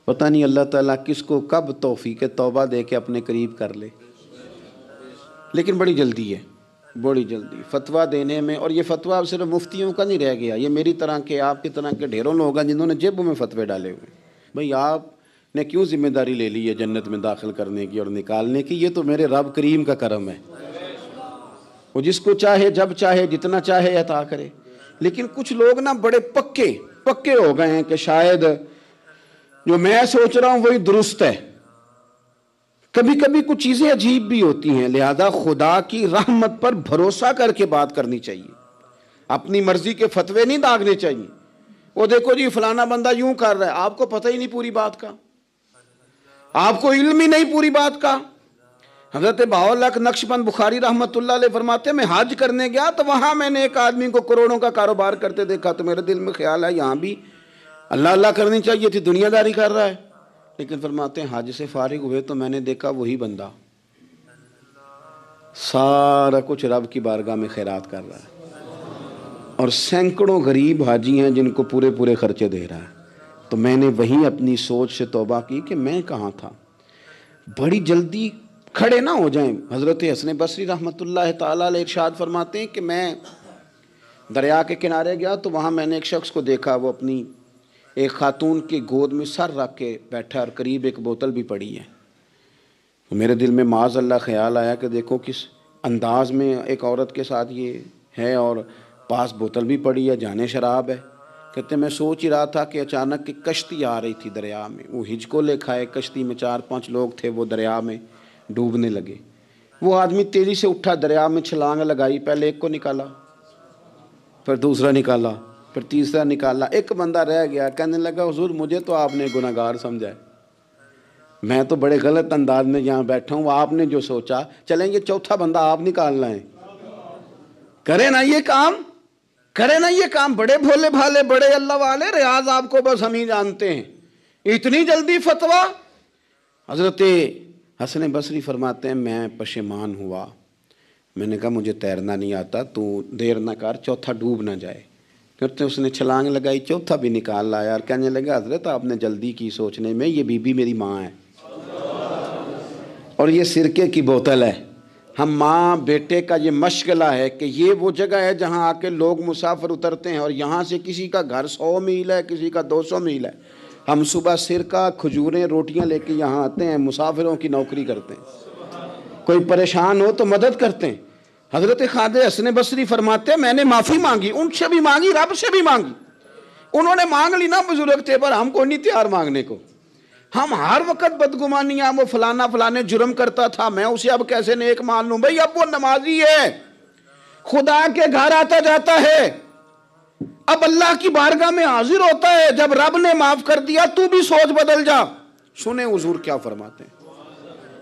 پتہ نہیں اللہ تعالیٰ کس کو کب توفیق توبہ دے کے اپنے قریب کر لے، لیکن بڑی جلدی ہے، بڑی جلدی فتویٰ دینے میں۔ اور یہ فتویٰ صرف مفتیوں کا نہیں رہ گیا، یہ میری طرح کے آپ کی طرح کے ڈھیروں لوگ ہیں جنہوں نے جیبوں میں فتوے ڈالے ہوئے ہیں۔ بھئی آپ نے کیوں ذمہ داری لے لی ہے جنت میں داخل کرنے کی اور نکالنے کی؟ یہ تو میرے رب کریم کا کرم ہے، وہ جس کو چاہے جب چاہے جتنا چاہے عطا کرے۔ لیکن کچھ لوگ نا بڑے پکے ہو گئے ہیں کہ شاید جو میں سوچ رہا ہوں وہی درست ہے۔ کبھی کبھی کچھ چیزیں عجیب بھی ہوتی ہیں، لہذا خدا کی رحمت پر بھروسہ کر کے بات کرنی چاہیے، اپنی مرضی کے فتوے نہیں داغنے چاہیے۔ وہ دیکھو جی فلانا بندہ یوں کر رہا ہے، آپ کو پتہ ہی نہیں پوری بات کا، آپ کو علم ہی نہیں پوری بات کا۔ حضرت بہاءاللہ نقشبند بخاری رحمۃ اللہ علیہ فرماتے ہیں میں حج کرنے گیا تو وہاں میں نے ایک آدمی کو کروڑوں کا کاروبار کرتے دیکھا تو میرے دل میں خیال ہے یہاں بھی اللہ اللہ کرنی چاہیے تھی، دنیا داری کر رہا ہے۔ لیکن فرماتے ہیں حج سے فارغ ہوئے تو میں نے دیکھا وہی بندہ سارا کچھ رب کی بارگاہ میں خیرات کر رہا ہے، اور سینکڑوں غریب حاجی ہیں جن کو پورے خرچے دے رہا ہے۔ تو میں نے وہیں اپنی سوچ سے توبہ کی کہ میں کہاں تھا، بڑی جلدی کھڑے نہ ہو جائیں۔ حضرت حسن بصری رحمۃ اللہ تعالیٰ علیہ ارشاد فرماتے ہیں کہ میں دریا کے کنارے گیا تو وہاں میں نے ایک شخص کو دیکھا، وہ اپنی ایک خاتون کی گود میں سر رکھ کے بیٹھا اور قریب ایک بوتل بھی پڑی ہے۔ میرے دل میں معاذ اللہ خیال آیا کہ دیکھو کس انداز میں ایک عورت کے ساتھ یہ ہے، اور پاس بوتل بھی پڑی ہے، جانے شراب ہے۔ کہتے میں سوچ ہی رہا تھا کہ اچانک ایک کشتی آ رہی تھی دریا میں، وہ ہچکو لے کھائے، کشتی میں 4-5 لوگ تھے، وہ دریا میں ڈوبنے لگے۔ وہ آدمی تیزی سے اٹھا، دریا میں چھلانگ لگائی، پہلے ایک کو نکالا، پھر دوسرا نکالا، پھر تیسرا نکالا، ایک بندہ رہ گیا۔ کہنے لگا حضور مجھے تو آپ نے گناہگار سمجھا ہے، میں تو بڑے غلط انداز میں یہاں بیٹھا ہوں، آپ نے جو سوچا، چلیں گے چوتھا بندہ آپ نکالنا ہے، کرے نا یہ کام، کرے نا یہ کام۔ بڑے بھولے بھالے، بڑے اللہ والے، ریاض آپ کو بس ہم ہی جانتے ہیں، اتنی جلدی فتویٰ۔ حضرت حسن بصری فرماتے ہیں میں پشیمان ہوا، میں نے کہا مجھے تیرنا نہیں آتا، تو دیر نہ کر، چوتھا ڈوب نہ جائے۔ کرتے اس نے چھلانگ لگائی، چوتھا بھی نکال لایا، اور کہنے لگا حضرت آپ نے جلدی کی سوچنے میں، یہ بی بی میری ماں ہے اور یہ سرکے کی بوتل ہے۔ ہم ماں بیٹے کا یہ مشغلہ ہے کہ یہ وہ جگہ ہے جہاں آ کے لوگ مسافر اترتے ہیں، اور یہاں سے کسی کا گھر 100 میل ہے، کسی کا 200 میل ہے۔ ہم صبح سرکہ، کھجوریں، روٹیاں لے کے یہاں آتے ہیں، مسافروں کی نوکری کرتے ہیں، کوئی پریشان ہو تو مدد کرتے ہیں۔ حضرت خواجہ حسن بصری فرماتے ہیں میں نے معافی مانگی، ان سے بھی مانگی، رب سے بھی مانگی۔ انہوں نے مانگ لی نا بزرگ تھے، پر ہم کو نہیں تیار مانگنے کو۔ ہم ہر وقت بدگمانیاں، وہ فلانا فلانے جرم کرتا تھا، میں اسے اب کیسے نیک مان لوں؟ بھئی اب وہ نمازی ہے، خدا کے گھر آتا جاتا ہے، اب اللہ کی بارگاہ میں حاضر ہوتا ہے، جب رب نے معاف کر دیا تو بھی سوچ بدل جا۔ سنیں حضور کیا فرماتے ہیں۔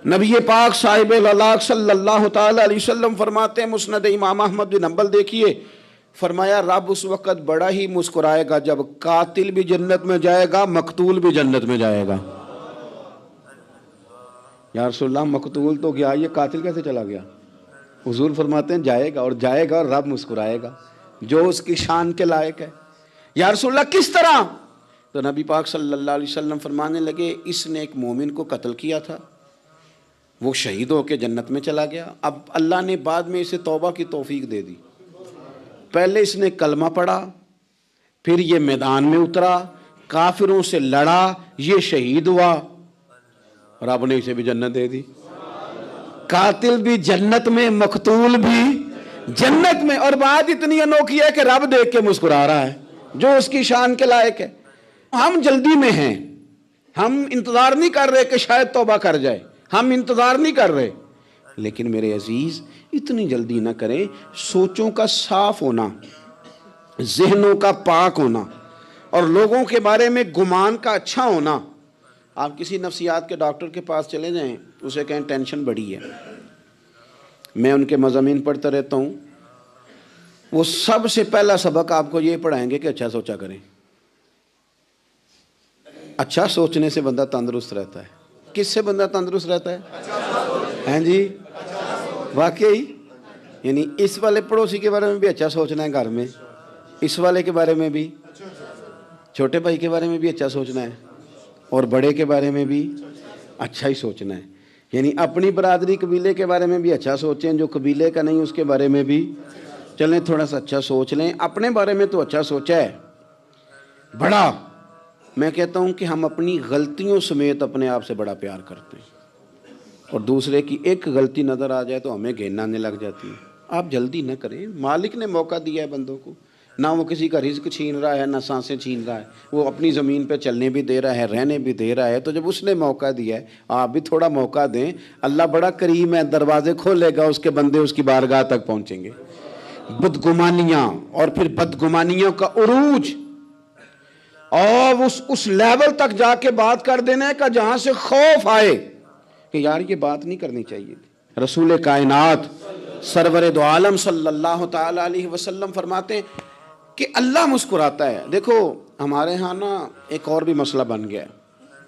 نبی پاک صاحب العلاق صلی اللہ تعالی علیہ وسلم فرماتے ہیں، مسند امام احمد بن حنبل دیکھیے، فرمایا رب اس وقت بڑا ہی مسکرائے گا جب قاتل بھی جنت میں جائے گا، مقتول بھی جنت میں جائے گا۔ یا رسول اللہ مقتول تو گیا، یہ قاتل کیسے چلا گیا؟ حضور فرماتے ہیں جائے گا، اور جائے گا اور رب مسکرائے گا، جو اس کی شان کے لائق ہے۔ یا رسول اللہ کس طرح؟ تو نبی پاک صلی اللہ علیہ وسلم فرمانے لگے اس نے ایک مومن کو قتل کیا تھا، وہ شہید ہو کے جنت میں چلا گیا، اب اللہ نے بعد میں اسے توبہ کی توفیق دے دی۔ پہلے اس نے کلمہ پڑھا، پھر یہ میدان میں اترا، کافروں سے لڑا، یہ شہید ہوا، رب نے اسے بھی جنت دے دی۔ قاتل بھی جنت میں، مقتول بھی جنت میں، اور بات اتنی انوکھی ہے کہ رب دیکھ کے مسکرا رہا ہے، جو اس کی شان کے لائق ہے۔ ہم جلدی میں ہیں، ہم انتظار نہیں کر رہے کہ شاید توبہ کر جائے، ہم انتظار نہیں کر رہے، لیکن میرے عزیز اتنی جلدی نہ کریں۔ سوچوں کا صاف ہونا، ذہنوں کا پاک ہونا، اور لوگوں کے بارے میں گمان کا اچھا ہونا۔ آپ کسی نفسیات کے ڈاکٹر کے پاس چلے جائیں، اسے کہیں ٹینشن بڑی ہے، میں ان کے مضامین پڑھتا رہتا ہوں، وہ سب سے پہلا سبق آپ کو یہ پڑھائیں گے کہ اچھا سوچا کریں۔ اچھا سوچنے سے بندہ تندرست رہتا ہے۔ کس سے بندہ تندرست رہتا ہے؟ ہیں جی واقعی، یعنی اس والے پڑوسی کے بارے میں بھی اچھا سوچنا ہے، گھر میں اس والے کے بارے میں بھی، چھوٹے بھائی کے بارے میں بھی اچھا سوچنا ہے، اور بڑے کے بارے میں بھی اچھا ہی سوچنا ہے۔ یعنی اپنی برادری قبیلے کے بارے میں بھی اچھا سوچیں، جو قبیلے کا نہیں اس کے بارے میں بھی چلیں تھوڑا سا اچھا سوچ لیں۔ اپنے بارے میں تو اچھا سوچا ہے بڑا، میں کہتا ہوں کہ ہم اپنی غلطیوں سمیت اپنے آپ سے بڑا پیار کرتے ہیں، اور دوسرے کی ایک غلطی نظر آ جائے تو ہمیں گھن آنے لگ جاتی ہے۔ آپ جلدی نہ کریں، مالک نے موقع دیا ہے بندوں کو، نہ وہ کسی کا رزق چھین رہا ہے، نہ سانسیں چھین رہا ہے، وہ اپنی زمین پہ چلنے بھی دے رہا ہے، رہنے بھی دے رہا ہے، تو جب اس نے موقع دیا ہے آپ بھی تھوڑا موقع دیں۔ اللہ بڑا کریم ہے، دروازے کھولے گا، اس کے بندے اس کی بارگاہ تک پہنچیں گے۔ بدگمانیاں، اور پھر بدگمانیوں کا عروج، اور اس لیول تک جا کے بات کر دینے کا جہاں سے خوف آئے کہ یار یہ بات نہیں کرنی چاہیے تھی۔ رسول کائنات سرور دو عالم صلی اللہ تعالی علیہ وسلم فرماتے ہیں کہ اللہ مسکراتا ہے۔ دیکھو ہمارے ہاں نا ایک اور بھی مسئلہ بن گیا ہے،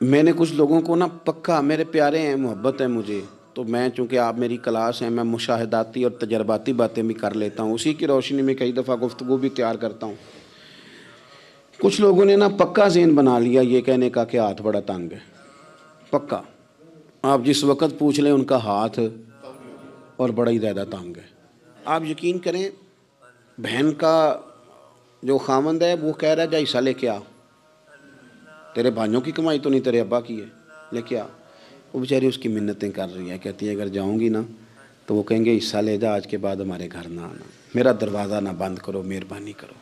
میں نے کچھ لوگوں کو نا پکا، میرے پیارے ہیں، محبت ہے مجھے، تو میں چونکہ آپ میری کلاس ہیں، میں مشاہداتی اور تجرباتی باتیں بھی کر لیتا ہوں، اسی کی روشنی میں کئی دفعہ گفتگو بھی تیار کرتا ہوں۔ کچھ لوگوں نے نا پکا ذہن بنا لیا یہ کہنے کا کہ ہاتھ بڑا تنگ ہے، پکا، آپ جس وقت پوچھ لیں ان کا ہاتھ اور بڑا ہی زیادہ تنگ ہے. آپ یقین کریں بہن کا جو خامند ہے وہ کہہ رہا ہے جا حصہ لے کے آ, تیرے بھائیوں کی کمائی تو نہیں تیرے ابا کی ہے, لے کے آ. وہ بیچاری اس کی منتیں کر رہی ہے, کہتی ہے اگر جاؤں گی نا تو وہ کہیں گے حصہ لے جا, آج کے بعد ہمارے گھر نہ آنا, میرا دروازہ نہ بند کرو, مہربانی کرو.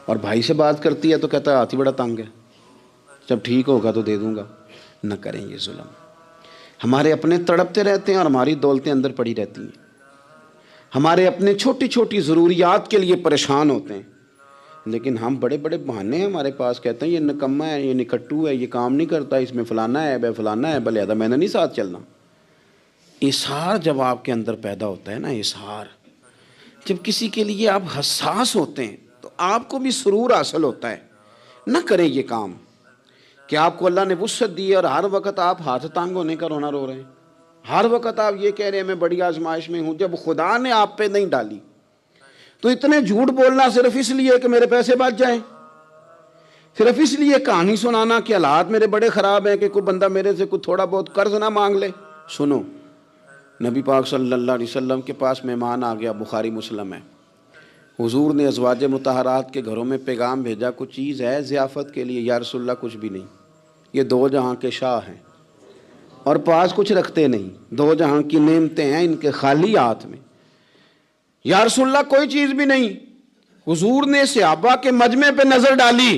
اور بھائی سے بات کرتی ہے تو کہتا ہے ہاتھ ہی بڑا تنگ ہے, جب ٹھیک ہوگا تو دے دوں گا. نہ کریں یہ ظلم. ہمارے اپنے تڑپتے رہتے ہیں اور ہماری دولتیں اندر پڑی رہتی ہیں. ہمارے اپنے چھوٹی چھوٹی ضروریات کے لیے پریشان ہوتے ہیں, لیکن ہم بڑے بڑے بہانے ہیں ہمارے پاس, کہتے ہیں یہ نکما ہے, یہ نکھٹو ہے, یہ کام نہیں کرتا, اس میں فلانا ہے, بے فلانا ہے, بلے میں نے نہیں ساتھ چلنا. اظہار جب آپ کے اندر پیدا ہوتا ہے نا, اظہار جب کسی کے لیے آپ حساس ہوتے ہیں تو آپ کو بھی سرور حاصل ہوتا ہے. نہ کریں یہ کام کہ آپ کو اللہ نے وسعت دی اور ہر وقت آپ ہاتھ تانگ ہونے کا رونا رو رہے ہیں, ہر وقت آپ یہ کہہ رہے ہیں میں بڑی آزمائش میں ہوں, جب خدا نے آپ پہ نہیں ڈالی. تو اتنے جھوٹ بولنا صرف اس لیے کہ میرے پیسے بچ جائیں, صرف اس لیے کہانی سنانا کہ حالات میرے بڑے خراب ہیں کہ کوئی بندہ میرے سے کوئی تھوڑا بہت قرض نہ مانگ لے. سنو, نبی پاک صلی اللہ علیہ وسلم کے پاس مہمان آ گیا, بخاری مسلم ہے. حضور نے ازواج مطہرات کے گھروں میں پیغام بھیجا, کچھ چیز ہے ضیافت کے لیے. یا رسول اللہ کچھ بھی نہیں, یہ دو جہاں کے شاہ ہیں اور پاس کچھ رکھتے نہیں, دو جہاں کی نعمتیں ہیں ان کے خالی ہاتھ میں. یا رسول اللہ کوئی چیز بھی نہیں. حضور نے صحابہ کے مجمع پہ نظر ڈالی,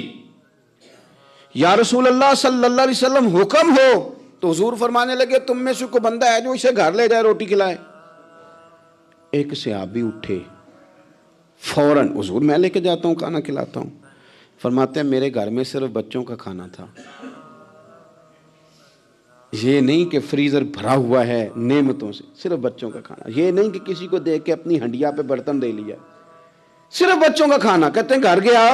یا رسول اللہ صلی اللہ علیہ وسلم حکم ہو. تو حضور فرمانے لگے تم میں سے کوئی بندہ ہے جو اسے گھر لے جائے روٹی کھلائے. ایک صحابی اٹھے فوراً, حضور میں لے کے جاتا ہوں کھانا کھلاتا ہوں. فرماتے ہیں میرے گھر میں صرف بچوں کا کھانا تھا, یہ نہیں کہ فریزر بھرا ہوا ہے نعمتوں سے, صرف بچوں کا کھانا. یہ نہیں کہ کسی کو دیکھ کے اپنی ہنڈیا پہ برتن دے لیا, صرف بچوں کا کھانا. کہتے ہیں گھر گیا,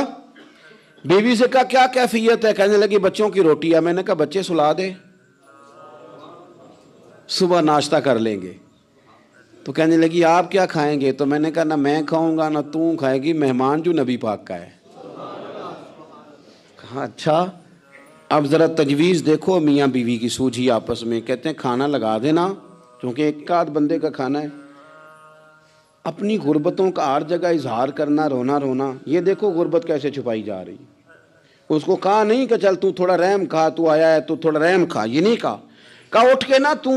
بیوی سے کہا کیا کیفیت ہے, کہنے لگی بچوں کی روٹی ہے. میں نے کہا بچے سلا دے, صبح ناشتہ کر لیں گے. تو کہنے لگی آپ کیا کھائیں گے؟ تو میں نے کہا نہ میں کھاؤں گا نہ تو کھائے گی, مہمان جو نبی پاک کا ہے. کہا اچھا, اب ذرا تجویز دیکھو میاں بیوی کی سوجھی آپس میں. کہتے ہیں کھانا لگا دینا, کیونکہ ایک آدھ بندے کا کھانا ہے. اپنی غربتوں کا ہر جگہ اظہار کرنا, رونا رونا. یہ دیکھو غربت کیسے چھپائی جا رہی. اس کو کہا نہیں کہ چل تو تھوڑا رحم کھا, تو آیا ہے تو تھوڑا رحم کھا, یہ نہیں کہا. کہا اٹھ کے نا تو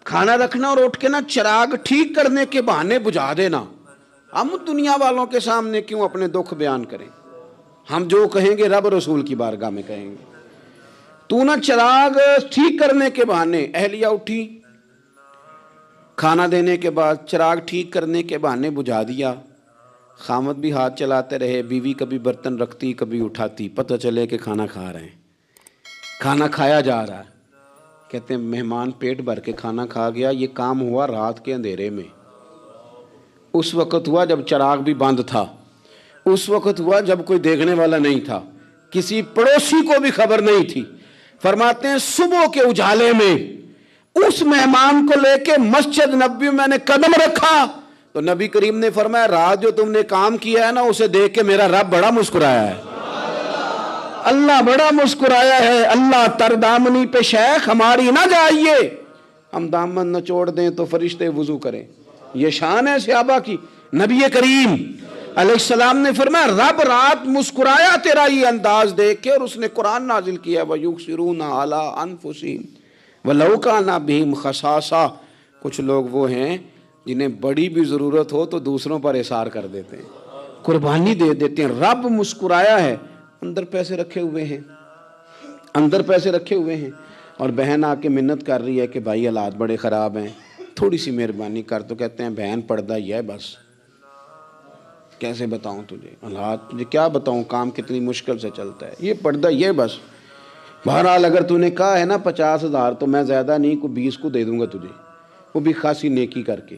کھانا رکھنا اور اٹھ کے نا چراغ ٹھیک کرنے کے بہانے بجھا دینا. ہم دنیا والوں کے سامنے کیوں اپنے دکھ بیان کریں؟ ہم جو کہیں گے رب رسول کی بارگاہ میں کہیں گے. تو نا چراغ ٹھیک کرنے کے بہانے. اہلیہ اٹھی, کھانا دینے کے بعد چراغ ٹھیک کرنے کے بہانے بجھا دیا. خامد بھی ہاتھ چلاتے رہے, بیوی کبھی برتن رکھتی کبھی اٹھاتی, پتہ چلے کہ کھانا کھا رہے ہیں, کھانا کھایا جا رہا ہے. کہتے ہیں مہمان پیٹ بھر کے کھانا کھا گیا. یہ کام ہوا رات کے اندھیرے میں, اس وقت ہوا جب چراغ بھی بند تھا, اس وقت ہوا جب کوئی دیکھنے والا نہیں تھا, کسی پڑوسی کو بھی خبر نہیں تھی. فرماتے ہیں صبح کے اجالے میں اس مہمان کو لے کے مسجد نبوی میں نے قدم رکھا تو نبی کریم نے فرمایا رات جو تم نے کام کیا ہے نا اسے دیکھ کے میرا رب بڑا مسکرایا ہے, اللہ بڑا مسکرایا ہے. اللہ تر دامنی پہ شیخ ہماری نہ جائیے, ہم دامن نہ چھوڑ دیں تو فرشتے وضو کریں. یہ شان ہے صحابہ کی. نبی کریم علیہ السلام نے فرمایا رب رات مسکرایا تیرا یہ انداز دیکھ کے, اور اس نے قرآن نازل کیا وَيُؤْثِرُونَ عَلَىٰ أَنفُسِهِمْ وَلَوْ كَانَ بِهِمْ خَصَاصَةٌ. کچھ لوگ وہ ہیں جنہیں بڑی بھی ضرورت ہو تو دوسروں پر اثار کر دیتے ہیں, قربانی دے دیتے ہیں. رب مسکرایا ہے, اندر پیسے رکھے ہوئے ہیں, اندر پیسے رکھے ہوئے ہیں. اور بہن آ کے منت کر رہی ہے کہ بھائی حالات بڑے خراب ہیں, تھوڑی سی مہربانی کر. تو کہتے ہیں بہن پردہ ہی ہے بس, کیسے بتاؤں تجھے حالات, تجھے کیا بتاؤں کام کتنی مشکل سے چلتا ہے, یہ پردہ یہ بس. بہرحال اگر تو نے کہا ہے نا 50,000 تو میں زیادہ نہیں کو 20 کو دے دوں گا تجھے, وہ بھی خاصی نیکی کر کے,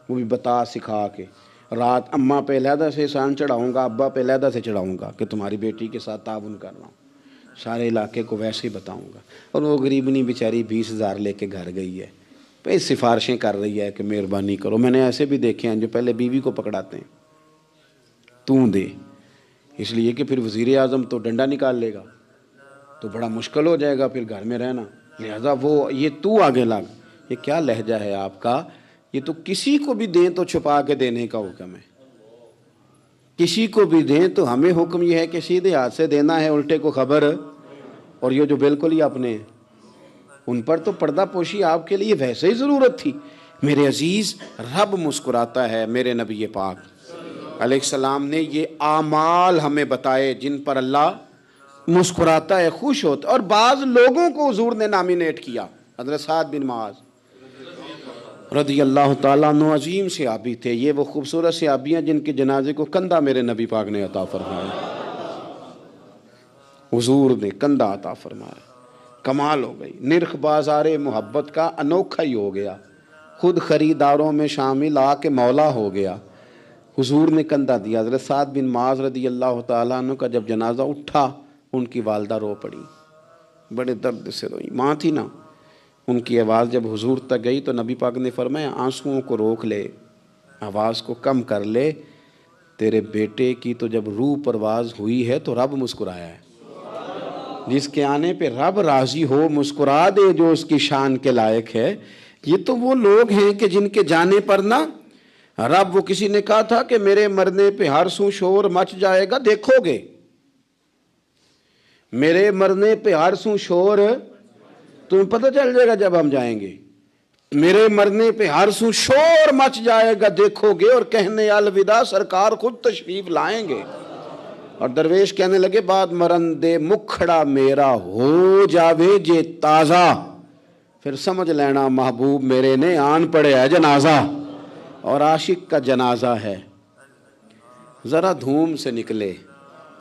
وہ بھی بتا سکھا کے. رات اماں پہ علیحدہ سے احسان چڑھاؤں گا, ابا پہ علیحدہ سے چڑھاؤں گا کہ تمہاری بیٹی کے ساتھ تعاون کر رہا ہوں, سارے علاقے کو ویسے ہی بتاؤں گا. اور وہ غریبنی بیچاری 20,000 لے کے گھر گئی ہے, پہ سفارشیں کر رہی ہے کہ مہربانی کرو. میں نے ایسے بھی دیکھے ہیں جو پہلے بیوی کو پکڑاتے ہیں تو دے, اس لیے کہ پھر وزیر اعظم تو ڈنڈا نکال لے گا تو بڑا مشکل ہو جائے گا پھر گھر میں رہنا. لہذا وہ یہ تو آگے لگ، یہ کیا لہجہ ہے آپ کا؟ یہ تو کسی کو بھی دیں تو چھپا کے دینے کا حکم ہے، کسی کو بھی دیں تو ہمیں حکم یہ ہے کہ سیدھے ہاتھ سے دینا ہے، الٹے کو خبر۔ اور یہ جو بالکل ہی اپنے، ان پر تو پردہ پوشی آپ کے لیے ویسے ہی ضرورت تھی۔ میرے عزیز، رب مسکراتا ہے، میرے نبی پاک علیہ السلام نے یہ اعمال ہمیں بتائے جن پر اللہ مسکراتا ہے، خوش ہوتا ہے۔ اور بعض لوگوں کو حضور نے نامینیٹ کیا، حضرت سعد بن معاذ رضی اللہ تعالیٰ عنہ عظیم صحابی تھے۔ یہ وہ خوبصورت صحابیاں جن کے جنازے کو کندھا میرے نبی پاک نے عطا فرمایا، حضور نے کندھا عطا فرمایا۔ کمال ہو گئی، نرخ بازار محبت کا انوکھا ہی ہو گیا، خود خریداروں میں شامل آ کے مولا ہو گیا۔ حضور نے کندھا دیا۔ حضرت سعد بن معاذ رضی اللہ تعالیٰ عنہ کا جب جنازہ اٹھا، ان کی والدہ رو پڑی، بڑے درد سے روئی، ماں تھی نا۔ ان کی آواز جب حضور تک گئی تو نبی پاک نے فرمایا آنسوؤں کو روک لے، آواز کو کم کر لے، تیرے بیٹے کی تو جب روح پرواز ہوئی ہے تو رب مسکرایا ہے۔ جس کے آنے پہ رب راضی ہو، مسکرا دے جو اس کی شان کے لائق ہے۔ یہ تو وہ لوگ ہیں کہ جن کے جانے پر نہ رب، وہ کسی نے کہا تھا کہ میرے مرنے پہ ہر سو شور مچ جائے گا، دیکھو گے میرے مرنے پہ ہر سو شور، تمہیں پتہ چل جائے گا جب ہم جائیں گے، میرے مرنے پہ ہر سو شور مچ جائے گا، دیکھو گے، اور کہنے الوداع سرکار خود تشریف لائیں گے۔ اور درویش کہنے لگے بعد مرندے مکھڑا میرا ہو جاوے جے تازہ، پھر سمجھ لینا محبوب میرے نے آن پڑے ہے جنازہ۔ اور عاشق کا جنازہ ہے، ذرا دھوم سے نکلے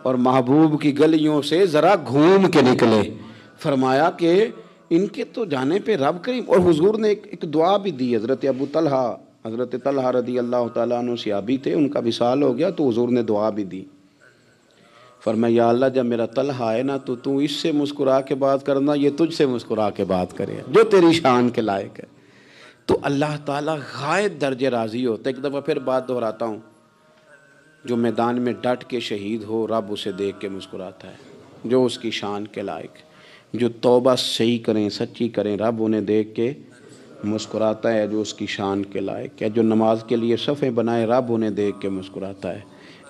اور محبوب کی گلیوں سے ذرا گھوم کے نکلے۔ فرمایا کہ ان کے تو جانے پہ رب کریم۔ اور حضور نے ایک دعا بھی دی۔ حضرت طلحہ رضی اللہ تعالیٰ عنہ صحابی تھے، ان کا وصال ہو گیا تو حضور نے دعا بھی دی۔ فرمایا یا اللہ جب میرا طلحہ آئے نا تو اس سے مسکرا کے بات کرنا، یہ تجھ سے مسکرا کے بات کرے جو تیری شان کے لائق ہے۔ تو اللہ تعالیٰ غائب درجے راضی ہوتا ہے۔ ایک دفعہ پھر بات دہراتا ہوں، جو میدان میں ڈٹ کے شہید ہو رب اسے دیکھ کے مسکراتا ہے، جو اس کی شان کے لائق۔ جو توبہ صحیح کریں، سچی کریں، رب انہیں دیکھ کے مسکراتا ہے جو اس کی شان کے لائق ہے۔ جو نماز کے لیے صفیں بنائے رب انہیں دیکھ کے مسکراتا ہے،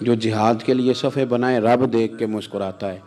جو جہاد کے لیے صفیں بنائے رب دیکھ کے مسکراتا ہے۔